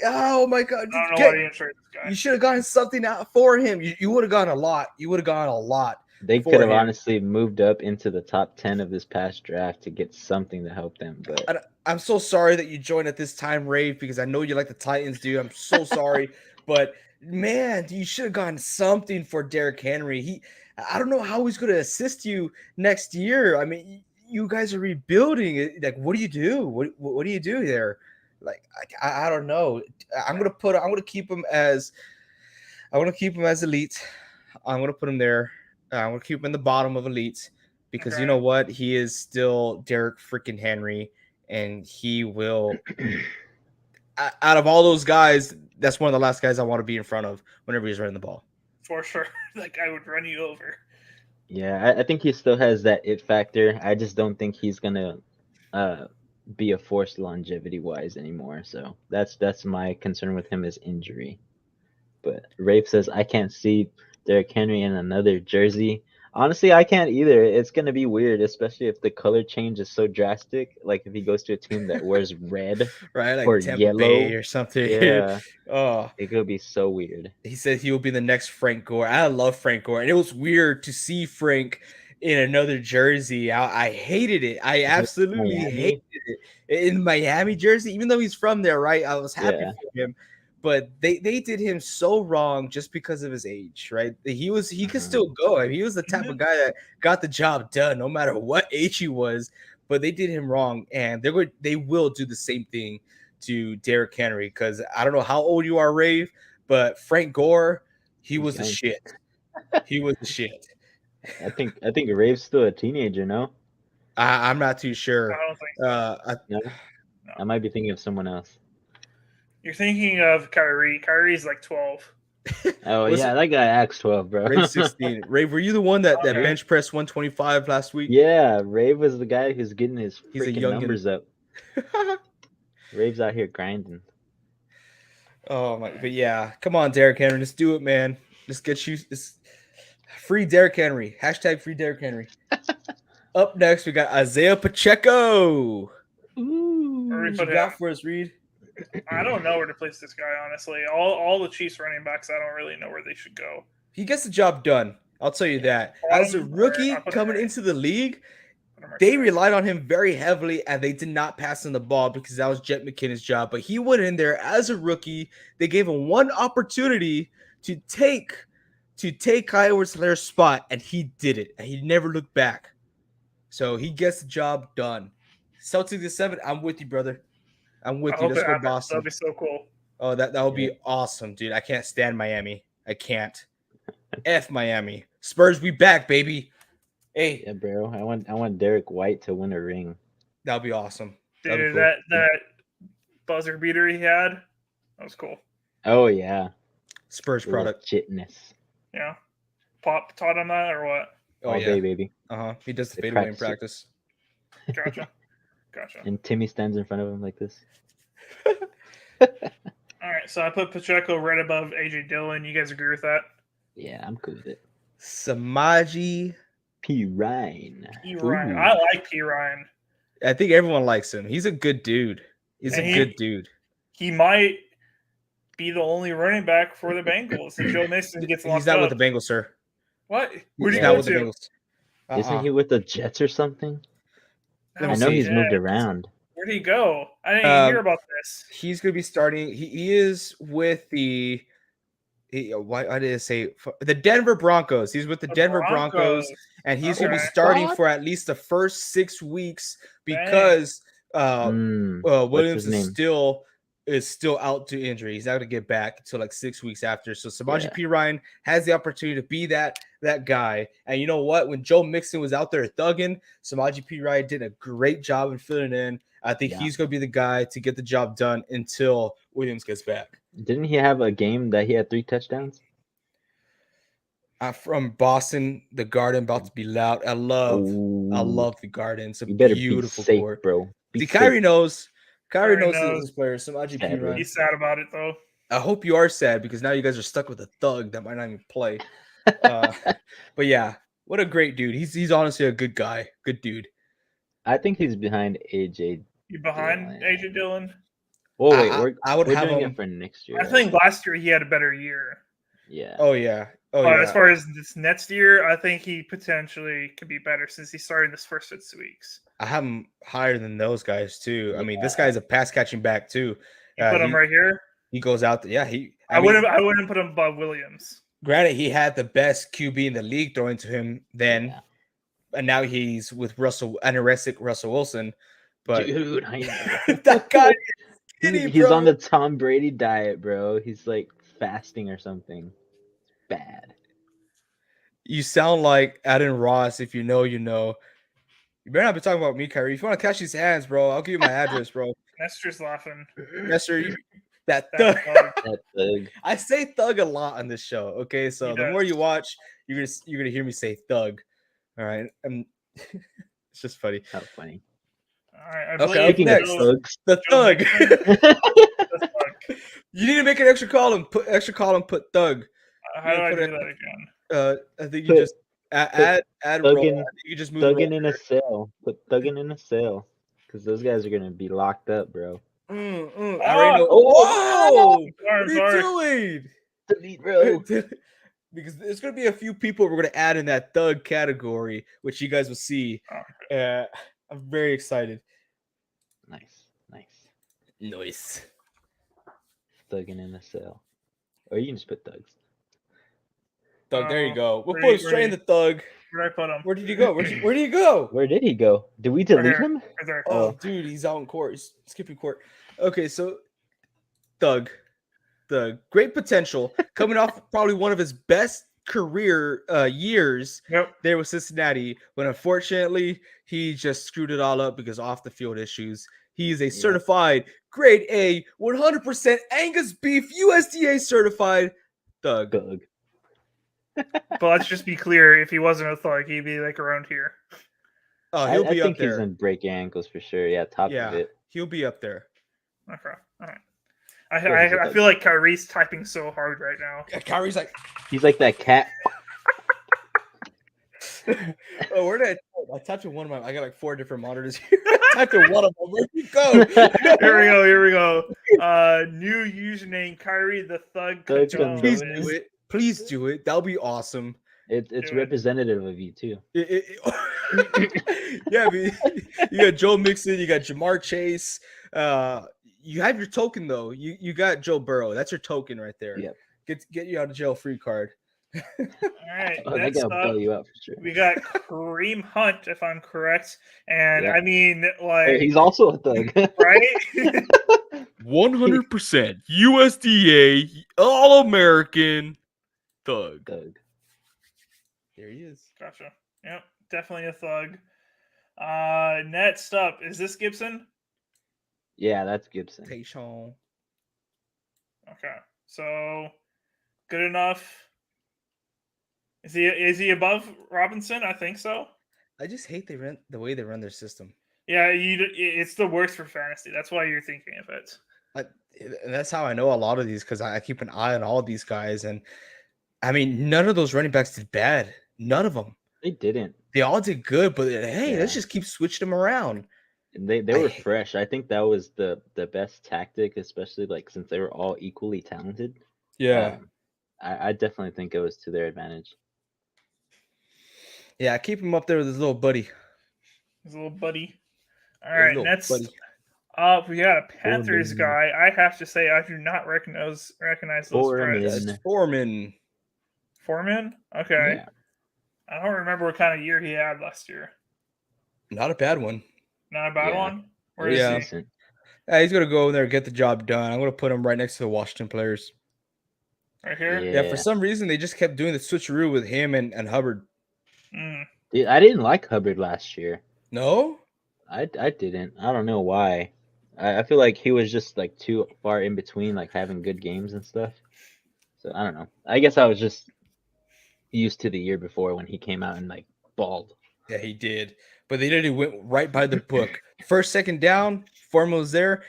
Oh my God. I don't know why you didn't trade this guy. You should have gotten something out for him. You would have gotten a lot. You would have gotten a lot. They could have honestly moved up into the top 10 of this past draft to get something to help them. But I'm so sorry that you joined at this time, Rave, because I know you like the Titans, dude. I'm so sorry. But man, you should have gotten something for Derrick Henry. I don't know how he's going to assist you next year. I mean, you guys are rebuilding. Like, what do you do? What do you do there? Like, I don't know. I'm gonna keep him as elite. I'm gonna put him there. I'm gonna keep him in the bottom of elite because you know what? He is still Derrick freaking Henry, and he will. Out of all those guys, that's one of the last guys I want to be in front of whenever he's running the ball. For sure, that guy would run you over. Yeah, I think he still has that it factor. I just don't think he's gonna be a force longevity wise anymore. So that's my concern with him is injury. But Rafe says I can't see Derrick Henry in another jersey. Honestly, I can't either. It's gonna be weird, especially if the color change is so drastic. Like if he goes to a team that wears red, right, like or Tampa yellow Bay or something. Yeah. Oh, it could be so weird. He said he will be the next Frank Gore. I love Frank Gore, and it was weird to see Frank in another jersey. I hated it. I absolutely hated it in Miami jersey, even though he's from there, right? I was happy for him. But they did him so wrong just because of his age, right? He could still go. I mean, he was the type of guy that got the job done no matter what age he was. But they did him wrong, and they will do the same thing to Derrick Henry because I don't know how old you are, Rave, but Frank Gore, he was the shit. He was the shit. I think Rave's still a teenager, no? I'm not too sure. I don't think so. I might be thinking of someone else. You're thinking of Kyrie. Kyrie's like 12. Oh, yeah, that guy acts 12, bro. Rave 16. Rave, were you the one that bench pressed 125 last week? Yeah, Rave was the guy who's getting his freaking numbers up. Raves out here grinding. Oh my, but yeah, come on, Derrick Henry, let's do it, man. Let's get you this free Derrick Henry. Hashtag free Derrick Henry. Up next, we got Isaiah Pacheco. Where we Ooh. What you put him? got for us, Reed? I don't know where to place this guy, honestly. All the Chiefs running backs, I don't really know where they should go. He gets the job done. I'll tell you that. As a Bottom, rookie or I put him coming right. into the league, Put him right they there. relied on him very heavily, and they did not pass on the ball because that was Jet McKinnon's job. But he went in there as a rookie. They gave him one opportunity to take Kyle Edwards-Hilaire's spot, and he did it. And he never looked back. So he gets the job done. Celtics at 7. I'm with you, brother. I'm with I you. hope Let's it go happens. Boston. That'd be so cool. Oh, that would Yeah. be awesome, dude. I can't stand Miami. I can't. F Miami. Spurs, we back, baby. Hey, Yeah, bro. I want Derek White to win a ring. that'd be awesome. That'd be Dude, cool. that buzzer beater he had, that was cool. Oh yeah. Spurs product. Legitness. Yeah. Pop taught him that or what? Oh All yeah. day, baby. He does the They fadeaway in practice it. practice. Gotcha. And Timmy stands in front of him like this. All right, so I put Pacheco right above AJ Dillon. You guys agree with that? Yeah, I'm cool with it. Samaji. P. Ryan. P. Ryan. Ooh. I like P. Ryan. I think everyone likes him. He's a good dude. He's And a he- good dude. He might be the only running back for the Bengals if Joe Mixon gets locked He's not up. with the Bengals, sir. What? Where'd He's he Yeah. not go with the to? Bengals. Isn't he with the Jets or something? Let I me know see. he's moved Yeah. around. Where'd he go? I didn't even hear about this. He's going to be starting. He is with the. Why did I say the Denver Broncos? He's with the Denver Broncos, and he's going to be Okay. starting What? for at least the first 6 weeks Dang. because What's Williams his name? is still out to injury. He's not going to get back until like 6 weeks after. So Samaji Yeah. P. Ryan has the opportunity to be that guy. And you know what? When Joe Mixon was out there thugging, Samaji P. Ryan did a great job in filling in. I think Yeah. he's going to be the guy to get the job done until Williams gets back. Didn't he have a game that he had 3 touchdowns? From Boston, the Garden about to be loud. I love the Garden. It's a You better beautiful be safe, court. bro. Be See, safe. Kyrie knows. Kyrie Kyrie knows knows. his players. Samaji P. Sadly. Ryan. He's sad about it though. I hope you are sad because now you guys are stuck with a thug that might not even play. But yeah, what a great dude. He's honestly a good guy. Good dude. I think he's behind AJ. You behind Yeah. AJ Dillon? Oh wait, I would we're have doing him. it for next year. I think last year he had a better year. Yeah. Oh yeah. Oh But yeah. as far as this next year, I think he potentially could be better since he started this first 6 weeks. I have him higher than those guys too. I mean, this Yeah. guy's a pass catching back too. You put him right here. He goes out. Yeah, I mean, wouldn't put him above Williams. Granted, he had the best QB in the league throwing to him then, Yeah. and now he's with anorexic Russell Wilson. But Dude, I know. that guy, skinny, He's bro. on the Tom Brady diet, bro. He's like fasting or something. Bad. You sound like Adam Ross. If you know, you know. You better not be talking about me, Kyrie. If you want to catch these hands, bro, I'll give you my address, bro. Nestor's laughing. Yes, sir. That That thug. dog. That thug. I say thug a lot on this show. Okay, so He the more does. you watch, you're gonna hear me say thug. All right, it's just funny. How funny. All right. I Okay, believe Speaking next. of Joe- thugs. The Joe thug. Mixon- the thug. You need to make an extra column. Put extra column. Put thug. How do I put do it- that again? I think you Put- just add roll. I thugging- think you just move roll. Thugging in a cell. Put thugging in a cell. Because those guys are gonna be locked up, bro. I already know. Oh, Whoa! Sorry, What are sorry. you doing? Delete, bro. Because there's going to be a few people we're going to add in that thug category, which you guys will see. I'm very excited. Nice. Nice. Thugging in a cell. Or you can just put thugs. Thug, there you go. We'll where put you- him straight in the thug. Where did I put him? Where did you go? Where did you go? Where did he go? Did we delete here. him? Right there. Oh, dude, he's out in court. He's skipping court. Okay, so Thug. Great potential. Coming off probably one of his best career years Yep. there with Cincinnati, but unfortunately, he just screwed it all up because off the field issues. He is a certified grade A, 100% Angus beef, USDA certified thug. Thug. But let's just be clear: if he wasn't a thug, he'd be like around here. Oh, I he'll be think up there. he's in break ankles for sure. Yeah, top Yeah, of it. he'll be up there. Okay. All right. Yeah, he's a I thug. feel like Kyrie's typing so hard right now. Kyrie's like, He's like that cat. oh, where did I typed in one of my? I got like 4 different monitors here. I typed in one of them. Where'd you go? Here we go. New username Kyrie the Thug Thug Condone. Please Condone. do it. Please do it. That'll be awesome. It's Do it. representative of you too. Yeah, I mean, you got Joe Mixon, you got Jamar Chase. You have your token though. You got Joe Burrow. That's your token right there. Yep. Get you out of jail free card. All right. Oh, that Next guy will up, bail you out for sure. we got Kareem Hunt, if I'm correct. And Yeah. I mean, Hey, like, he's also a thug. right? 100% USDA All-American thug. Thug. There he is. Gotcha. Yep, definitely a thug. Next up, is this Gibson? Yeah, that's Gibson. Tayshawn. Okay, so good enough. Is he above Robinson? I think so. I just hate the way they run their system. Yeah, it's the worst for fantasy. That's why you're thinking of it. And that's how I know a lot of these because I keep an eye on all these guys. And I mean, none of those running backs did bad. None of them. They didn't. They all did good, but hey, let's Yeah. just keep switching them around. And they I were hate- fresh. I think that was the best tactic, especially like since they were all equally talented. I definitely think it was to their advantage. Yeah, keep him up there with his little buddy. His little buddy. All His right, little next buddy. up, we got a Panthers Foreman. guy. I have to say, I do not recognize those Foreman. spreads. That's Foreman. Foreman? Okay. Yeah. I don't remember what kind of year he had last year. Not a bad one. Not a bad Yeah. one? Where It is was Yeah. he? decent. Yeah, he's gonna go in there and get the job done. I'm gonna put him right next to the Washington players. Right here? Yeah, Yeah. for some reason they just kept doing the switcheroo with him and Hubbard. Mm. Dude, I didn't like Hubbard last year. No? I didn't. I don't know why. I feel like he was just like too far in between, like having good games and stuff. So I don't know. I guess I was just used to the year before when he came out and like balled. Yeah, he did. But they literally went right by the book. First, second down, Foreman was there.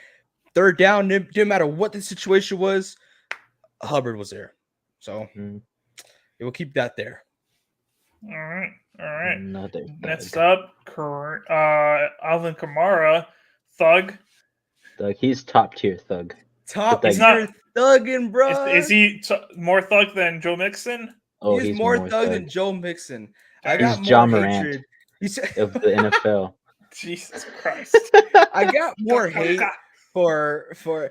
Third down, didn't matter what the situation was, Hubbard was there. So Mm. it will keep that there. All right. All right. Another Next thug. up, Alvin Kamara, thug. Thug. He's top tier thug. Top He's tier thugging, bro. Is he more thug than Joe Mixon? Oh, He's more thug than Joe Mixon. I He's got more Ja Morant. hatred. of the NFL. Jesus Christ. I got more hate for so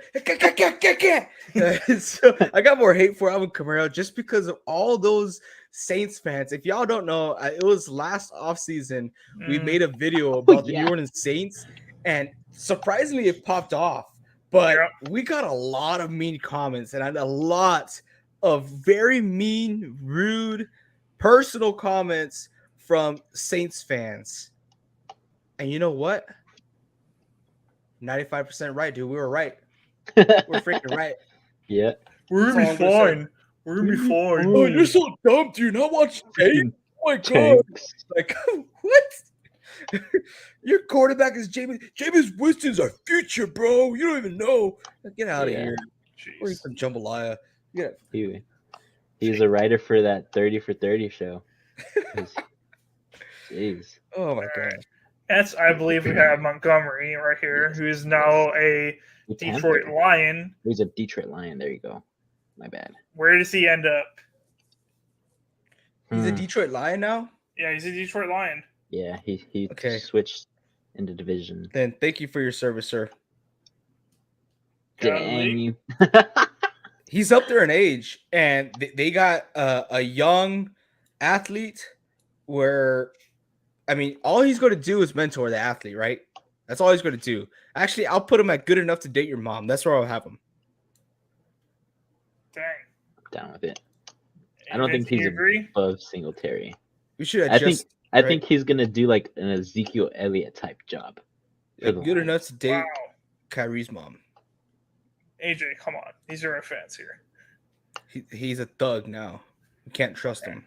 I got more hate for Alvin Kamara just because of all those Saints fans. If y'all don't know, it was last offseason we made a video about the yeah. New Orleans Saints, and surprisingly it popped off. But Yeah. we got a lot of mean comments and a lot of very mean, rude, personal comments from Saints fans. And you know what? 95% right, dude. We were right. We're freaking right. Yeah. We're gonna be That's all I'm gonna fine. We're gonna be fine. Oh, you're so dumb. Do you not watch tape? Oh my god. Tanks. Like, what? Your quarterback is Jameis Winston's our future, bro. You don't even know. Get out of Yeah. here. Or Jeez. some jambalaya. Yeah. He's a writer for that 30 for 30 show. Jeez. Oh my god. Next, I believe we have Montgomery right here, who is now a Detroit Lion. He's a Detroit Lion. There you go. My bad. Where does he end up? He's a Hmm. Detroit Lion now? Yeah, he's a Detroit Lion. Yeah, he Okay. switched into division. Then thank you for your service, sir. Dang you. He's up there in age, and they got a young athlete where, I mean, all he's going to do is mentor the athlete, right? That's all he's going to do. Actually, I'll put him at good enough to date your mom. That's where I'll have him. Dang. Down with it. I don't think Do you he's agree? above Singletary. We should I adjust. I think he's gonna do like an Ezekiel Elliott type job. for the good Lions. enough to date Wow. Kyrie's mom. AJ, come on. These are our fans here. He's a thug now. You can't trust him.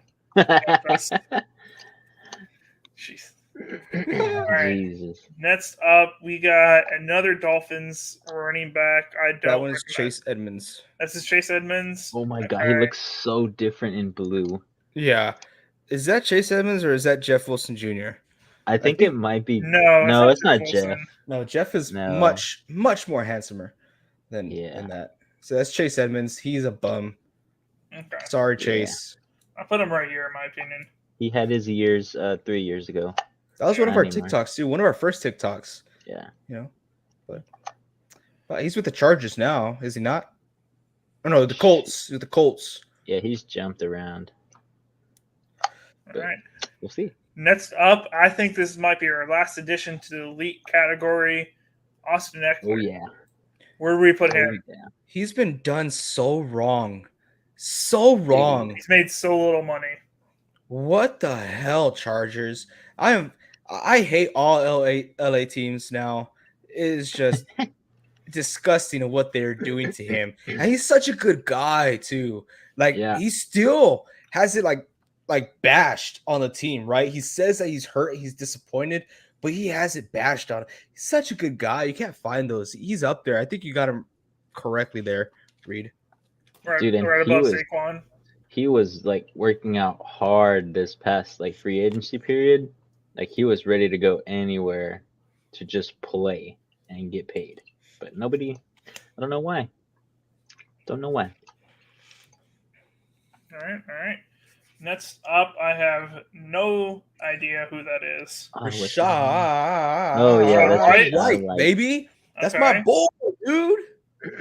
Jeez. All right. Jesus. Next up, we got another Dolphins running back. I That don't one is recognize. Chase Edmonds. This is Chase Edmonds. Oh my god, he looks so different in blue. Yeah. Is that Chase Edmonds or is that Jeff Wilson Jr.? I think it might be. No, No, it's it's not Wilson. Jeff. No, Jeff is No. much more handsomer than Yeah. that. So that's Chase Edmonds. He's a bum. Okay. Sorry, Yeah. Chase. I'll put him right here, in my opinion. He had his years 3 years ago. That was one of Not our anymore. TikToks too. One of our first TikToks. Yeah. You know, but he's with the Chargers now, is he not? Oh no, the Colts. With the Colts. Yeah, he's jumped around. All right. We'll see. Next up, I think this might be our last addition to the elite category. Austin Eckler. Oh yeah. Where do we put Oh, him? yeah. He's been done so wrong. So wrong. He's made so little money. What the hell, Chargers? I hate all LA teams now. It is just disgusting of what they're doing to him. And he's such a good guy too. Like Yeah. he still has it like bashed on the team, right? He says that he's hurt, he's disappointed, but he has it bashed on him. He's such a good guy. You can't find those. He's up there. I think you got him correctly there, Reed. Right, Dude, and right he above was- Saquon. He was like working out hard this past like free agency period. Like he was ready to go anywhere to just play and get paid. But nobody, I don't know why. Don't know why. All right. Next up, I have no idea who that is. Oh, what's Rashad. his name? Oh, yeah, that's White, Rashad White. baby. That's Okay. my boy, dude.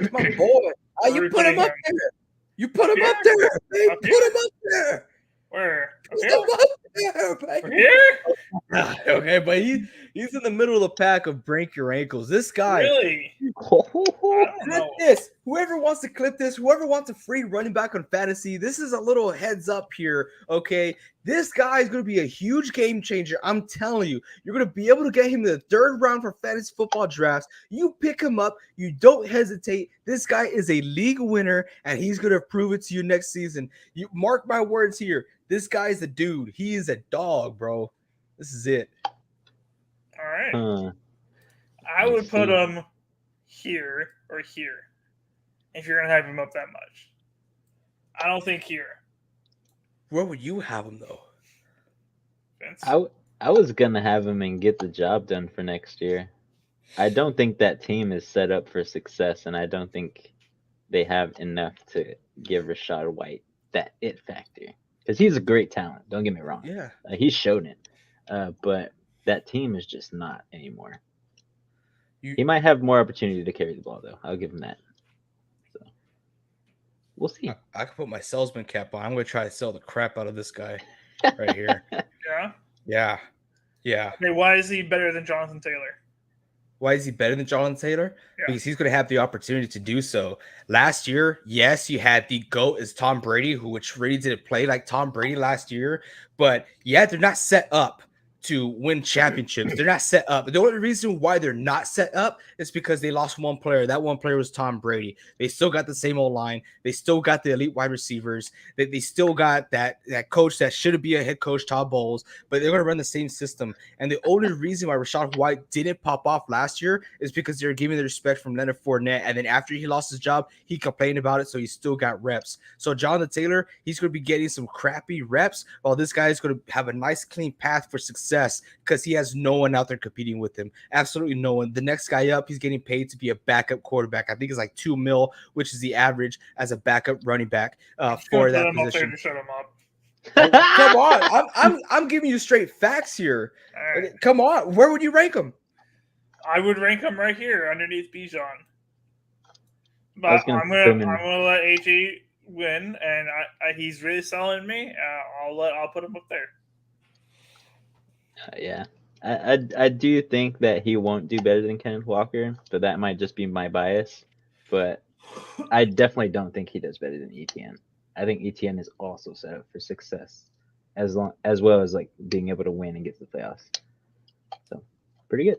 That's my boy. Where You we put him putting up him? there. You put him Here? up there, babe. Up Put here? him up there. Where? Put Okay. him up there, baby. Here? Okay, but he's in the middle of the pack of break your ankles. This guy, Really? I don't clip know. this. Whoever wants to clip this, whoever wants a free running back on fantasy, this is a little heads up here. Okay, this guy is going to be a huge game changer. I'm telling you, you're going to be able to get him in the third round for fantasy football drafts. You pick him up, you don't hesitate. This guy is a league winner, and he's going to prove it to you next season. You mark my words here. This guy's a dude. He is a dog, bro. This is it. All right. Huh. I would put see. him here or here if you're going to have him up that much. I don't think here. Where would you have him though? Vince. I was gonna have him and get the job done for next year. I don't think that team is set up for success, and I don't think they have enough to give Rashad White that it factor. Because he's a great talent. Don't get me wrong. Yeah. He's shown it. But that team is just not anymore. He might have more opportunity to carry the ball, though. I'll give him that. So we'll see. I can put my salesman cap on. I'm going to try to sell the crap out of this guy right here. Yeah. Yeah. Okay, why is he better than Jonathan Taylor? Why is he better than Jonathan Taylor? Yeah. Because he's going to have the opportunity to do so. Last year, yes, you had the GOAT as Tom Brady, which really didn't play like Tom Brady last year. But yeah, they're not set up to win championships. They're not set up. The only reason why they're not set up is because they lost one player. That one player was Tom Brady. They still got the same old line. They still got the elite wide receivers. They still got that coach that shouldn't be a head coach, Todd Bowles, but they're going to run the same system. And the only reason why Rashad White didn't pop off last year is because they were giving the respect from Leonard Fournette. And then after he lost his job, he complained about it, so he still got reps. So Jonathan Taylor, he's going to be getting some crappy reps, while this guy is going to have a nice, clean path for success because he has no one out there competing with him. Absolutely no one. The next guy up, he's getting paid to be a backup quarterback. I think it's like $2 million, which is the average as a backup running back for that position. To shut him up. Come on, I'm giving you straight facts here. Right. Come on, where would you rank him? I would rank him right here underneath Bijan. I But was gonna I'm put him gonna in- let AJ win, and he's really selling me. I'll put him up there. Yeah. I do think that he won't do better than Kenneth Walker, but that might just be my bias. But I definitely don't think he does better than ETN. I think ETN is also set up for success, as well as like being able to win and get to the playoffs. So pretty good.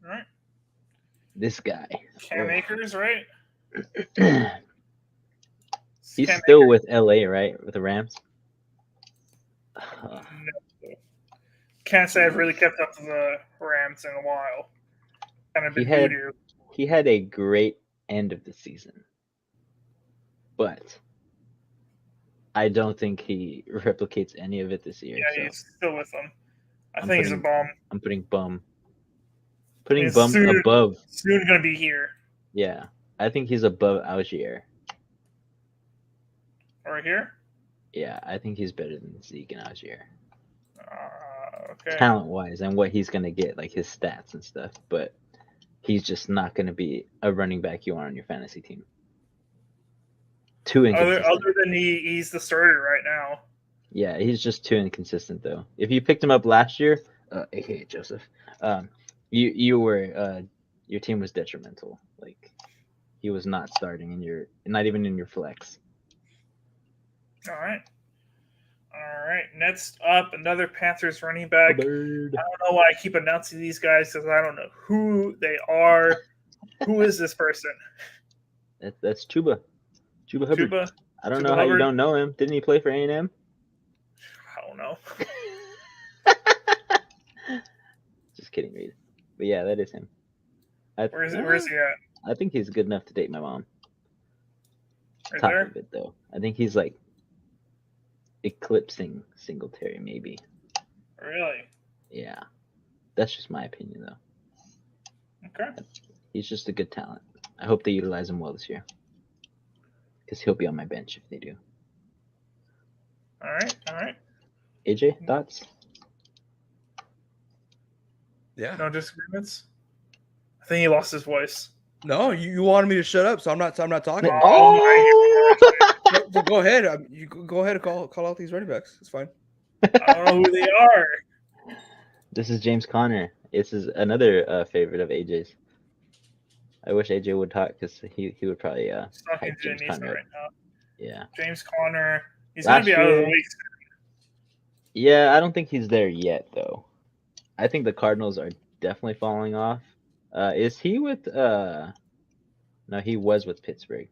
All right. This guy. Cam Akers, right? He's Cam still Akers. with LA, right? With the Rams. No. can't say I've really kept up to the Rams in a while. Kind of been voodoo. He had a great end of the season, but I don't think he replicates any of it this year. Yeah, so he's still with them. I think he's a bum. I'm putting bum. Putting He's bum above. Soon gonna be here. Yeah, I think he's above Algier. Right here? Yeah, I think he's better than Zeke and Algier. Okay. Talent-wise and what he's going to get, like his stats and stuff. But he's just not going to be a running back you want on your fantasy team. Too inconsistent. Other than he's the starter right now. Yeah, he's just too inconsistent, though. If you picked him up last year, aka Joseph, you were your team was detrimental. Like he was not starting not even in your flex. All right. Next up, another Panthers running back. I don't know why I keep announcing these guys because I don't know who they are. Who is this person? That's Chuba. Chuba Hubbard. Chuba? I don't Chuba know how Hubbard? you don't know him. Didn't he play for A&M? I don't know. Just kidding, Reed. But yeah, that is him. Where is he at? I think he's good enough to date my mom. Right Top there? of it, though. I think he's like eclipsing Singletary, maybe. Really? Yeah. That's just my opinion, though. Okay. He's just a good talent. I hope they utilize him well this year. Because he'll be on my bench if they do. All right. AJ, thoughts? Yeah. No disagreements? I think he lost his voice. No, you wanted me to shut up, so I'm not talking. Oh my God. So go ahead. You go ahead and call out these running backs. It's fine. I don't know who they are. This is James Conner. This is another favorite of AJ's. I wish AJ would talk because he would probably Talking hype to James Janisa Conner. right now. Yeah. James Conner. He's going to be out of the league soon. Yeah, I don't think he's there yet, though. I think the Cardinals are definitely falling off. Is he with no, he was with Pittsburgh.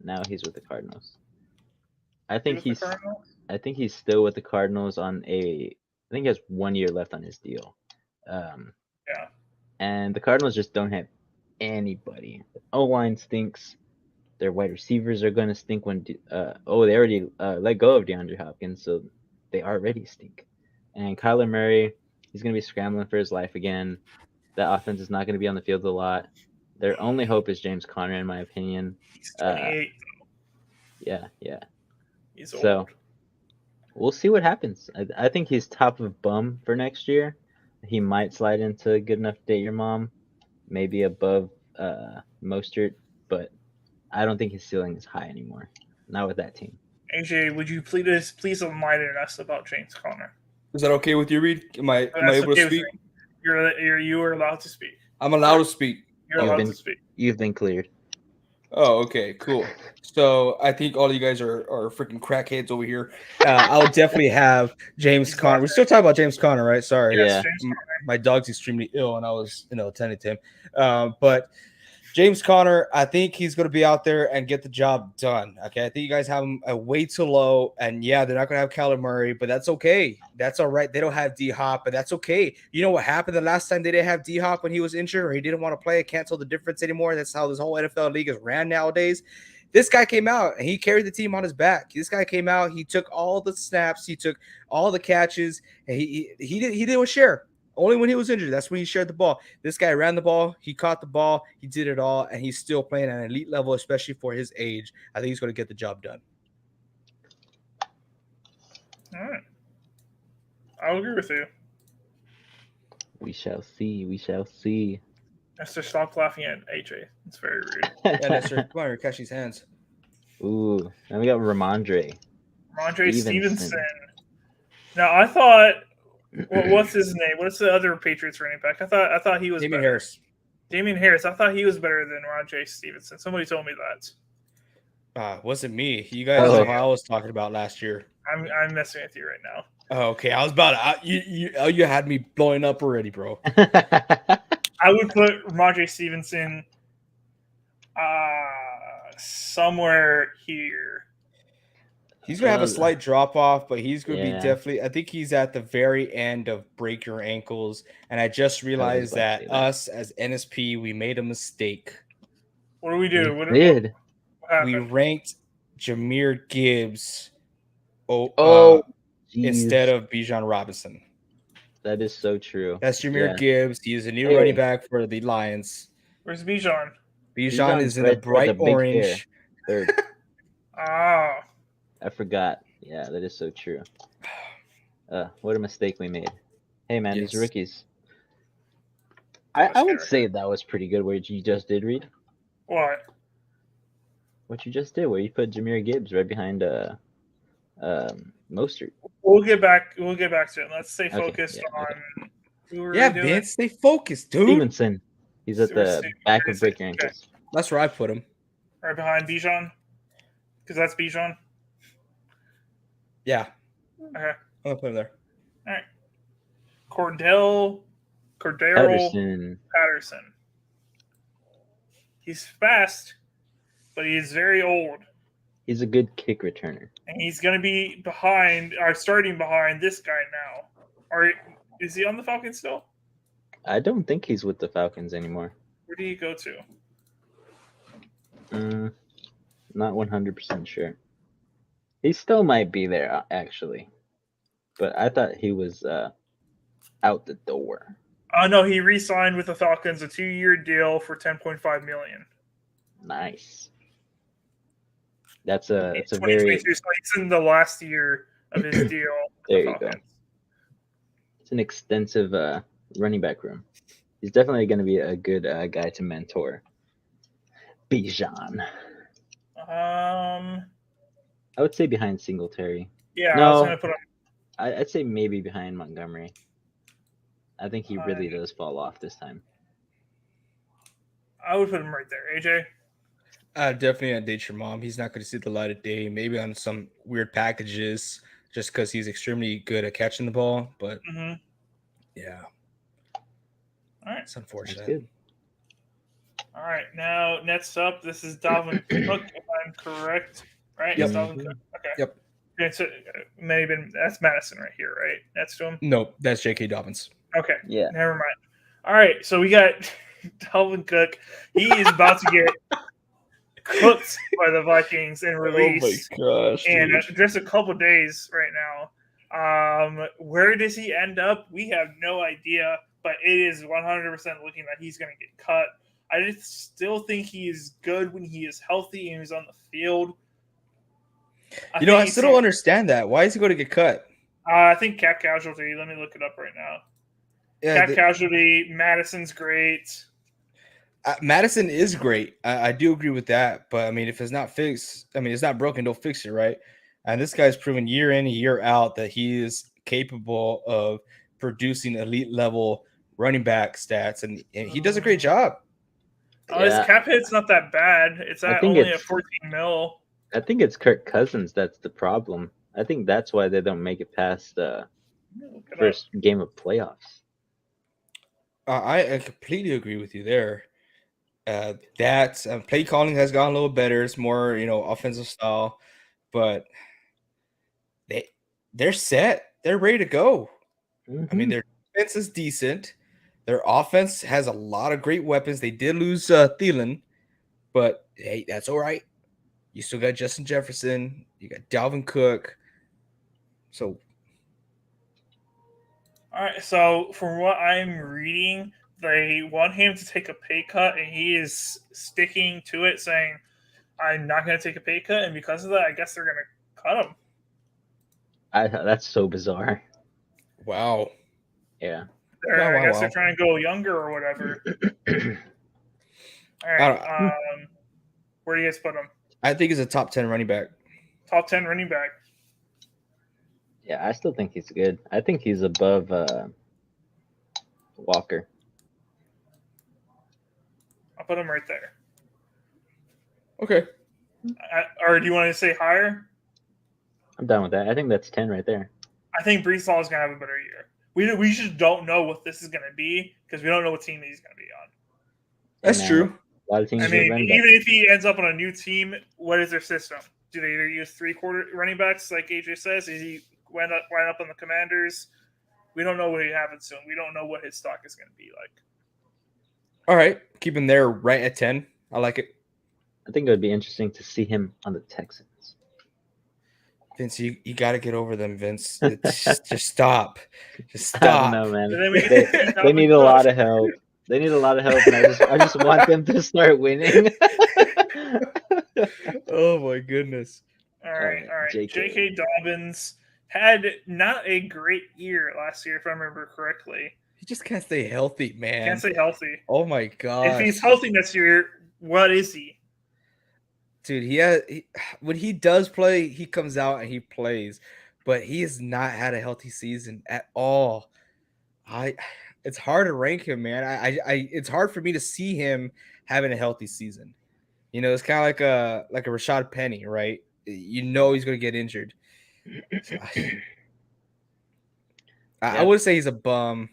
Now he's with the Cardinals. I think he's still with the Cardinals I think he has 1 year left on his deal. Yeah. And the Cardinals just don't have anybody. The O-line stinks. Their wide receivers are going to stink when they already let go of DeAndre Hopkins, so they already stink. And Kyler Murray, he's going to be scrambling for his life again. That offense is not going to be on the field a lot. Their only hope is James Conner, in my opinion. He's 28. Yeah. He's old. So we'll see what happens. I think he's top of bum for next year. He might slide into good enough to date your mom, maybe above Mostert, but I don't think his ceiling is high anymore. Not with that team. AJ, would you please enlighten us about James Conner? Is that okay with you, Reed? Am I able to speak? You are allowed to speak. I'm allowed to speak. You're allowed to speak. You've been cleared. Oh, okay, cool. So I think all you guys are freaking crackheads over here. I'll definitely have James Conner. We're still talking about James Conner, right? Sorry. Yeah. My dog's extremely ill, and I was, attending to him. But James Conner, I think he's going to be out there and get the job done. Okay, I think you guys have him way too low, and yeah, they're not going to have Kyler Murray, but that's okay. That's all right. They don't have D-Hop, but that's okay. You know what happened the last time they didn't have D-Hop when he was injured or he didn't want to play? Can't tell the difference anymore. That's how this whole NFL league is ran nowadays. This guy came out and he carried the team on his back. This guy came out. He took all the snaps. He took all the catches. And he didn't share. Only when he was injured. That's when he shared the ball. This guy ran the ball. He caught the ball. He did it all. And he's still playing at an elite level, especially for his age. I think he's going to get the job done. All right. I'll agree with you. We shall see. We shall see. Esther, stop laughing at AJ. It's very rude. Yeah, Esther, come on here, catch these hands. Ooh, then we got Ramondre Stevenson. Now I thought, what's his name? What's the other Patriots running back? I thought he was Damien better. Harris. Damien Harris. I thought he was better than Ramondre Stevenson. Somebody told me that. Wasn't me. You guys know how I was talking about last year. I'm messing with you right now. Oh, okay, I was about you had me blowing up already, bro. I would put Ramondre Stevenson somewhere here. He's gonna have a slight drop off, but he's gonna be Yeah. definitely. I think he's at the very end of break your ankles, and I just realized about to that say that. us as NSP we made a mistake. What do we do? What Did. We happened? ranked Jameer Gibbs Oh, instead jeez. of Bijan Robinson. That is so true. That's Jameer Yeah. Gibbs. He is a new Hey. running back for the Lions. Where's Bijan? Bijan Bijan's is in the right there with bright the big hair. orange. Third. Ah, I forgot. Yeah, that is so true. What a mistake we made. Hey man, these Yes. rookies. That's I would scary. say that was pretty good what you just did, Reed. what? What you just did, where you put Jameer Gibbs right behind Mostert. We'll get back to it. Let's stay Okay, focused yeah, on okay. who we're Yeah, doing. Vince, stay focused, dude. Stevenson. He's at the Stevenson. back of Break Your Okay. Ankles. That's where I put him. Right behind Bijan, because that's Bijan. Yeah, Okay. I'm gonna put him there. All right. Cordell Patterson. Patterson. He's fast, but he's very old, He's a good kick returner. and he's going to be starting behind this guy now. Is he on the Falcons still? I don't think he's with the Falcons anymore. Where did he go to? Not 100% sure. He still might be there, actually. But I thought he was out the door. Oh no, he re-signed with the Falcons, a 2-year deal for $10.5 million. Nice. That's a very 2022, so he's in the last year of his deal. There you go. It's an extensive running back room. He's definitely going to be a good guy to mentor. Bijan. I would say behind Singletary. Yeah, No, I was going to put him. I'd say maybe behind Montgomery. I think he really does fall off this time. I would put him right there. AJ? Definitely on Date Your Mom. He's not going to see the light of day. Maybe on some weird packages, just because he's extremely good at catching the ball. But yeah, All right, it's unfortunate. That's good. All right, now next up, this is Dalvin Cook, if I'm correct, right? Yep. It's Dalvin Cook. Okay. Yep. Okay, so that's Madison right here, right? Next to him. Nope, that's J.K. Dobbins. Okay. Yeah. Never mind. All right, so we got Dalvin Cook. He is about to get cooked by the Vikings and released. Oh my gosh! And just a couple days right now. Where does he end up? We have no idea, but it is 100% looking that he's going to get cut. I just still think he is good when he is healthy and he's on the field. I still don't understand that. Why is he going to get cut? I think cap casualty. Let me look it up right now. Yeah, cap casualty. Madison's great. Madison is great. I do agree with that. But I mean, if it's not fixed, it's not broken, don't fix it, right? And this guy's proven year in and year out that he is capable of producing elite level running back stats, and he does a great job. His cap hit's not that bad. It's only at 14 mil. I think it's Kirk Cousins that's the problem. I think that's why they don't make it past the first game of playoffs. I completely agree with you there. That play calling has gotten a little better. It's more, offensive style, but they're set. They're ready to go. Mm-hmm. Their defense is decent. Their offense has a lot of great weapons. They did lose Thielen, but hey, that's all right. You still got Justin Jefferson. You got Dalvin Cook. So, all right. So, from what I'm reading, they want him to take a pay cut, and he is sticking to it, saying, "I'm not going to take a pay cut." And because of that, I guess they're going to cut him. That's so bizarre. Wow. Yeah. I guess they're trying to go younger or whatever. All right. Where do you guys put him? I think he's a top 10 running back. Top 10 running back. Yeah, I still think he's good. I think he's above Walker. I'll put him right there. Okay. Or do you want to say higher? I'm done with that. I think that's 10 right there. I think Brees Hall is going to have a better year. We just don't know what this is going to be because we don't know what team he's going to be on. That's true. A lot of teams even if he ends up on a new team, what is their system? do they either use 3-quarter running backs like AJ says? Is he wind up on the Commanders? We don't know what he happens soon. We don't know what his stock is going to be like. All right, keep him there right at 10. I like it. I think it would be interesting to see him on the Texans. Vince, you got to get over them, Vince. Just stop. Just I don't stop. know, man. And then we They, get to see they need a Dalvin lot Cook. of help. They need a lot of help, and I just want them to start winning. Oh my goodness. All right. JK. J.K. Dobbins had not a great year last year, if I remember correctly. He just can't stay healthy, man. Can't stay healthy. Oh my god. If he's healthy next year, what is he? Dude, when he does play, he comes out and he plays, but he has not had a healthy season at all. It's hard to rank him, man. It's hard for me to see him having a healthy season. It's kind of like a Rashad Penny, right? He's going to get injured. So I would say he's a bum.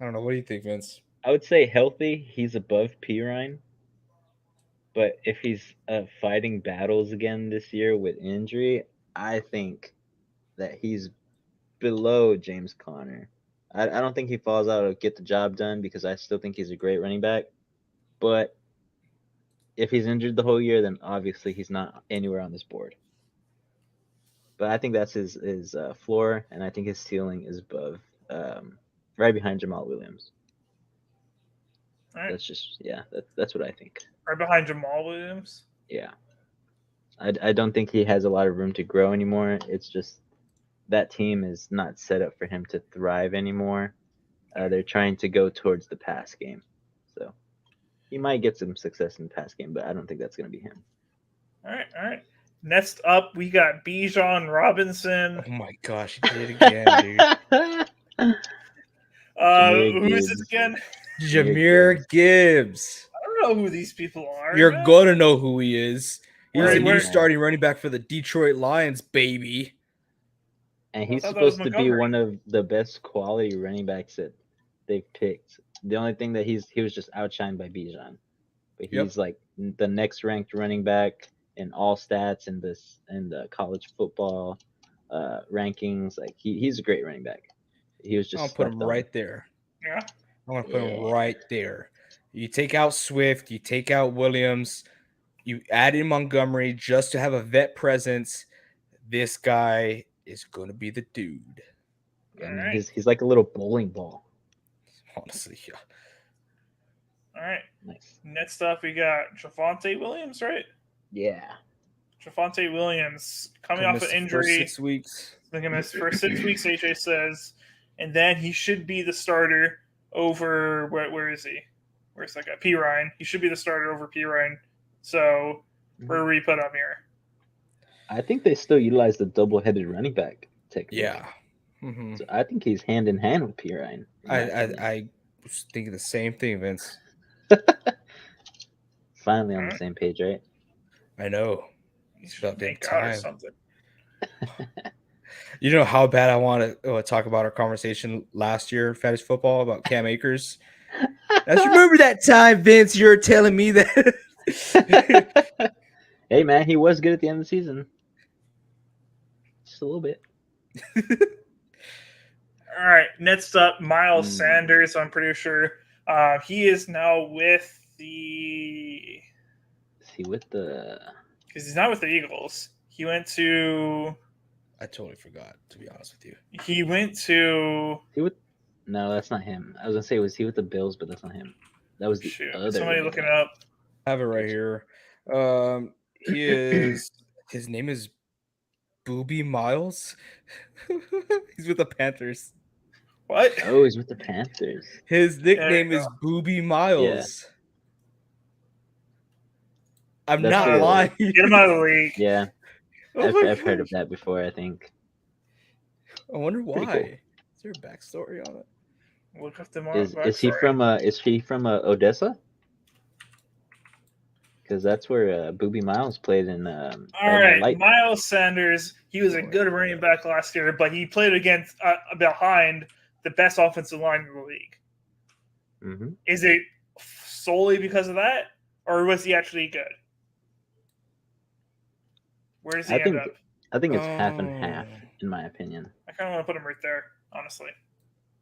I don't know. What do you think, Vince? I would say healthy, he's above Pirine. But if he's fighting battles again this year with injury, I think that he's below James Conner. I don't think he falls out to get the job done because I still think he's a great running back. But if he's injured the whole year, then obviously he's not anywhere on this board. But I think that's his floor, and I think his ceiling is above, right behind Jamal Williams. All right. That's just that's what I think. Right behind Jamal Williams. Yeah, I don't think he has a lot of room to grow anymore. It's just that team is not set up for him to thrive anymore. They're trying to go towards the pass game, so he might get some success in the pass game, but I don't think that's going to be him. All right. Next up, we got Bijan Robinson. Oh my gosh, he did it again, dude. Who is this again? Jahmyr Gibbs. I don't know who these people are. You're man. gonna know who he is. He's Where- a new where- starting running back for the Detroit Lions, baby. And I he's thought that was supposed to be Montgomery. one of the best quality running backs that they've picked. The only thing that he was just outshined by Bijan, but Yep. he's like the next ranked running back in all stats in the college football rankings. Like he's a great running back. He was just I'll put him slept on. right there. Yeah. I'm gonna put him Yeah. right there. You take out Swift, you take out Williams, you add in Montgomery just to have a vet presence. This guy is gonna be the dude. I mean, Alright. he's like a little bowling ball. Honestly, yeah. All right. Nice. Next up, we got Javonte Williams, right? Yeah. Javonte Williams coming Gonna off miss an the first injury. 6 weeks. He's going to miss for 6 weeks, AJ says. And then he should be the starter over, where is he? Where's that guy? P. Ryan. He should be the starter over P. Ryan. So, where do we put him here? I think they still utilize the double-headed running back technique. Yeah. Mhm. So I think he's hand in hand with P. Ryan. I was thinking the same thing, Vince. Finally on the same page, right? I know. He's About damn make out or time. something. You know how bad I want to talk about our conversation last year, fantasy football, about Cam Akers. I just remember that time, Vince. You were telling me that. Hey, man, he was good at the end of the season. Just a little bit. All right. Next up, Miles Hmm. Sanders. I'm pretty sure he is now with the. Is he with the... Because he's not with the Eagles. He went to. I totally forgot, to be honest with you. He went to. He with... No, that's not him. I was going to say, was he with the Bills, but that's not him. That was the Shoot. other Somebody running looking back. up. I have it right here. He is. His name is Booby Miles. He's with the Panthers. What? Oh, he's with the Panthers. His nickname you is Booby Miles. I'm That's not pretty- lying. Get him out of the league. Yeah, Oh my I've heard of gosh. that before, I think. I wonder Pretty why. cool. Is there a backstory on it? Look up the Is he from Odessa? Because that's where Booby Miles played in. All right, Light. Miles Sanders. He was a good running back last year, but he played against behind the best offensive line in the league. Mm-hmm. Is it solely because of that, or was he actually good? Where does he I end think up? it's half and half, in my opinion. I kind of want to put him right there, honestly.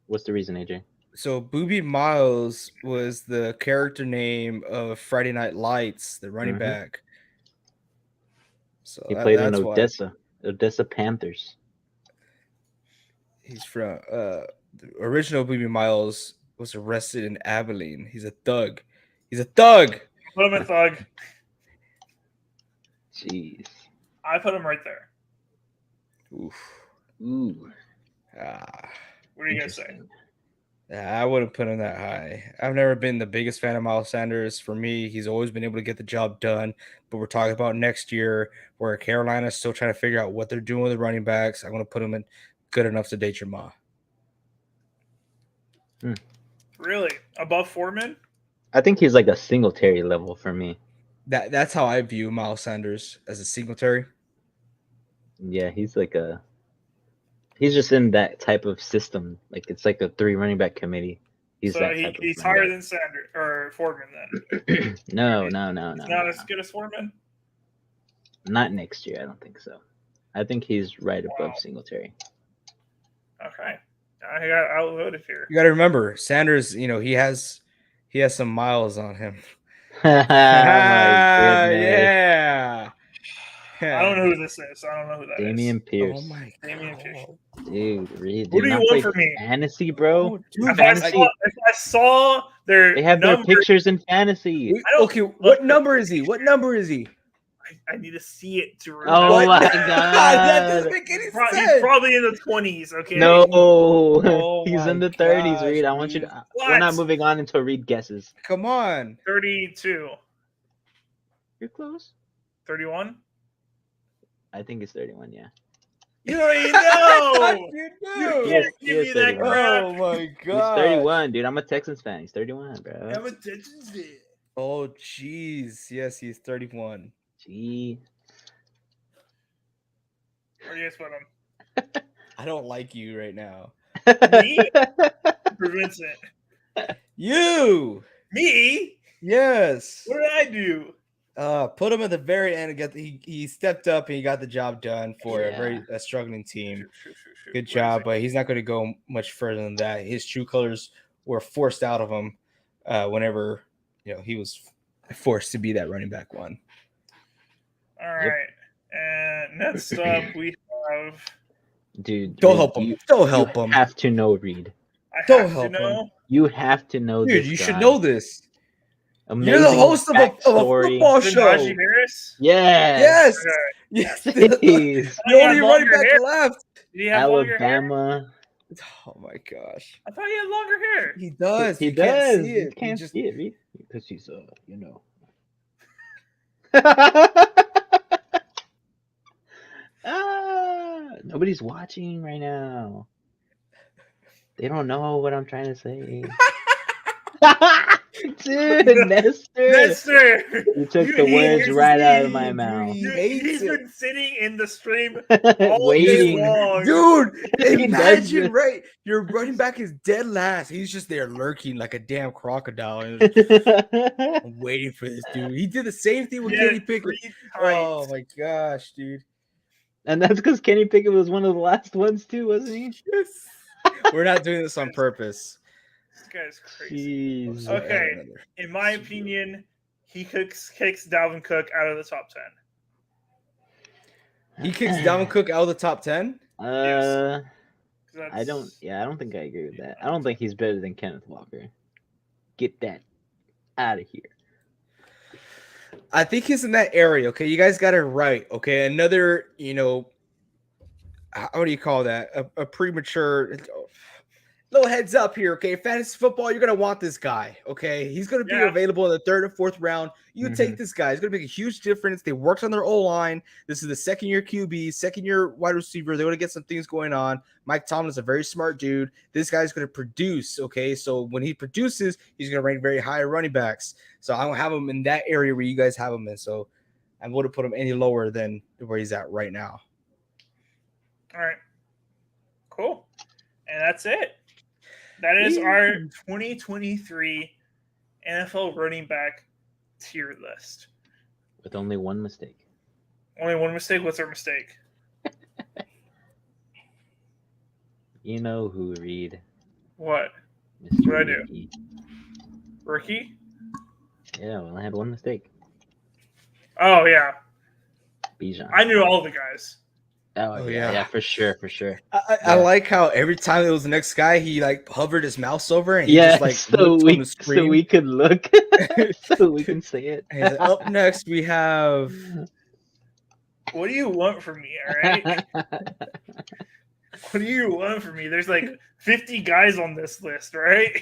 What's the reason, AJ? So Booby Miles was the character name of Friday Night Lights, the running Mhm. back. So He played in that's why Odessa Panthers. he's from. The original Booby Miles was arrested in Abilene. He's a thug. He's a thug. Put him at thug. Jeez. I put him right there. Oof. Ooh. What do you guys say? Interesting. Yeah, I wouldn't put him that high. I've never been the biggest fan of Miles Sanders. For me, he's always been able to get the job done. But we're talking about next year where Carolina's still trying to figure out what they're doing with the running backs. I'm going to put him in good enough to date your ma. Really? Above Foreman? I think he's like a Singletary level for me. That's how I view Miles Sanders, as a Singletary. Yeah, he's just in that type of system. Like it's like a 3 running back committee. He's So that type of he's running higher back. than Sanders or Foreman then. No. He's not as good as Foreman? Not next year. I don't think so. I think he's right above Wow. Singletary. Okay. I got outvoted here. You got to remember, Sanders, he has some miles on him. Oh my goodness. Yeah. I don't know who this is. I don't know who that is. Damian Pierce. Oh my Damian Pierce. God. Dude, Reed, What do you not want play from me? fantasy, bro? Oh, dude, If I saw their They have their numbers, pictures in fantasy. Okay, what number is he? What number is he? I need to see it to remember. Oh my That god. doesn't make any He's sense. probably in the 20s, okay? No, Oh he's in my the 30s, gosh, Reed. I want you dude. to. We're not moving on until Reed guesses. Come on. 32. You're close. 31? I think it's 31. Yeah. You don't even know! You You do. can't He give is me that 31. crap. Oh my He's god. 31, dude. I'm a Texans fan. He's 31, bro. I'm a Texans fan. Oh jeez. Yes, he's 31. Gee. Where do you guys put him? I don't like you right now. Me? Prevents it. You. Me? Yes. What did I do? Put him at the very end and he stepped up and he got the job done for Yeah. a struggling team. Shoot. Good Where is job, he? but he's not going to go much further than that. His true colors were forced out of him whenever he was forced to be that running back one. All right. And next up, we have. Dude. Don't Reed, help him. Don't help you him. have to know Reed. I Don't have help to know. You have to know Dude, this you guy. should know this. Amazing You're the host of a backstory. football Is it show. Najee Harris? Yes. Okay. Yes. Jeez. The only had running longer back hair. left. Did he have longer hair? Alabama. Oh my gosh. I thought he had longer hair. He does. He you does. Can't see You it. can't just see it, Reed. Because he's nobody's watching right now. They don't know what I'm trying to say. Dude, Nestor. You took the words right out of my mouth. He hates He's it. been sitting in the stream all Waiting. day long. Dude, He imagine, does right? Your running back is dead last. He's just there lurking like a damn crocodile. And I'm waiting for this dude. He did the same thing with He Kenny had Pickett. 3 times. Oh my gosh, dude. And that's because Kenny Pickett was one of the last ones too, wasn't he? Yes. We're not doing this on purpose. This guy's crazy. Jeez. Okay. In my opinion, he kicks Dalvin Cook out of the top 10. He kicks Dalvin Cook out of the top 10? I That's- don't think I agree with that. I don't think he's better than Kenneth Walker. Get that out of here. I think he's in that area. Okay, you guys got it right. Okay, another, how do you call that? A premature little heads up here. Okay, fantasy football, you're gonna want this guy. Okay, he's gonna be Yeah. available in the 3rd or 4th round. You take this guy. He's gonna make a huge difference. They worked on their O line. This is the 2nd-year QB, 2nd-year wide receiver. They're gonna get some things going on. Mike Tomlin's a very smart dude. This guy's gonna produce. Okay, so when he produces, he's gonna rank very high running backs. So I don't have him in that area where you guys have him in. So I wouldn't put him any lower than where he's at right now. All right. Cool. And that's it. That is our 2023 NFL running back tier list. With only one mistake. Only one mistake. What's our mistake? You know who, Reed? What? Mr. What'd I do? Ricky. Ricky? Yeah, well, I had one mistake. Oh yeah, Bijan. I knew all the guys. Oh yeah, for sure. I like how every time it was the next guy, he like hovered his mouse over and he Yeah, just like looked on the screen. so we could look, so we can say it. And he's like, up next we have. What do you want from me? All right. What do you want from me? There's like 50 guys on this list, right?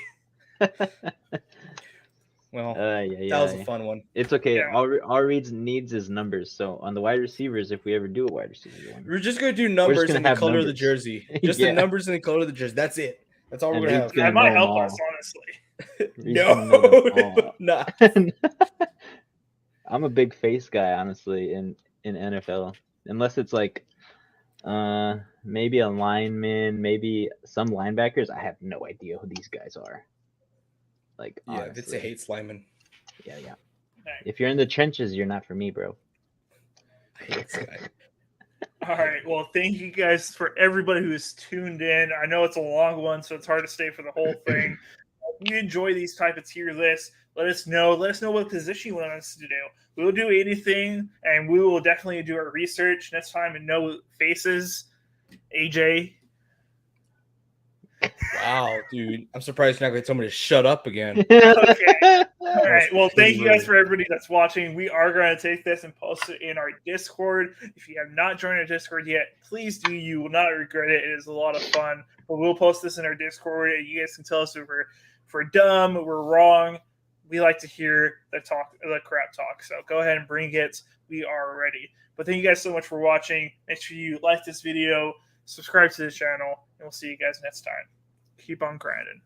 Well, yeah, that was a fun one. It's okay. Yeah. All Reed's needs is numbers. So on the wide receivers, if we ever do a wide receiver one, We're just gonna do numbers gonna and the have color of the numbers. jersey. Just Yeah. the numbers and the color of the jersey. That's it. That's all we're And gonna Reed's have. That might know 'em help all. us, honestly. Reed's gonna know them all. Nah. I'm a big face guy, honestly, in NFL. Unless it's like maybe a lineman, maybe some linebackers. I have no idea who these guys are. Like, Yeah, honestly. it's a hates lineman. Yeah. Right. If you're in the trenches, you're not for me, bro. I hate this guy. All right. Well, thank you guys for everybody who has tuned in. I know it's a long one, so it's hard to stay for the whole thing. If you enjoy these type of tier lists, let us know. Let us know what position you want us to do. We will do anything, and we will definitely do our research next time and know faces. AJ. Wow, dude. I'm surprised you're not gonna tell me to shut up again. Okay. All right. Well, thank pretty you guys rude. for everybody that's watching. We are going to take this and post it in our Discord. If you have not joined our Discord yet, please do. You will not regret it. It is a lot of fun. But we'll post this in our Discord, and you guys can tell us if we're dumb, we're wrong. We like to hear the crap talk. So go ahead and bring it. We are ready. But thank you guys so much for watching. Make sure you like this video, subscribe to the channel, and we'll see you guys next time. Keep on grinding.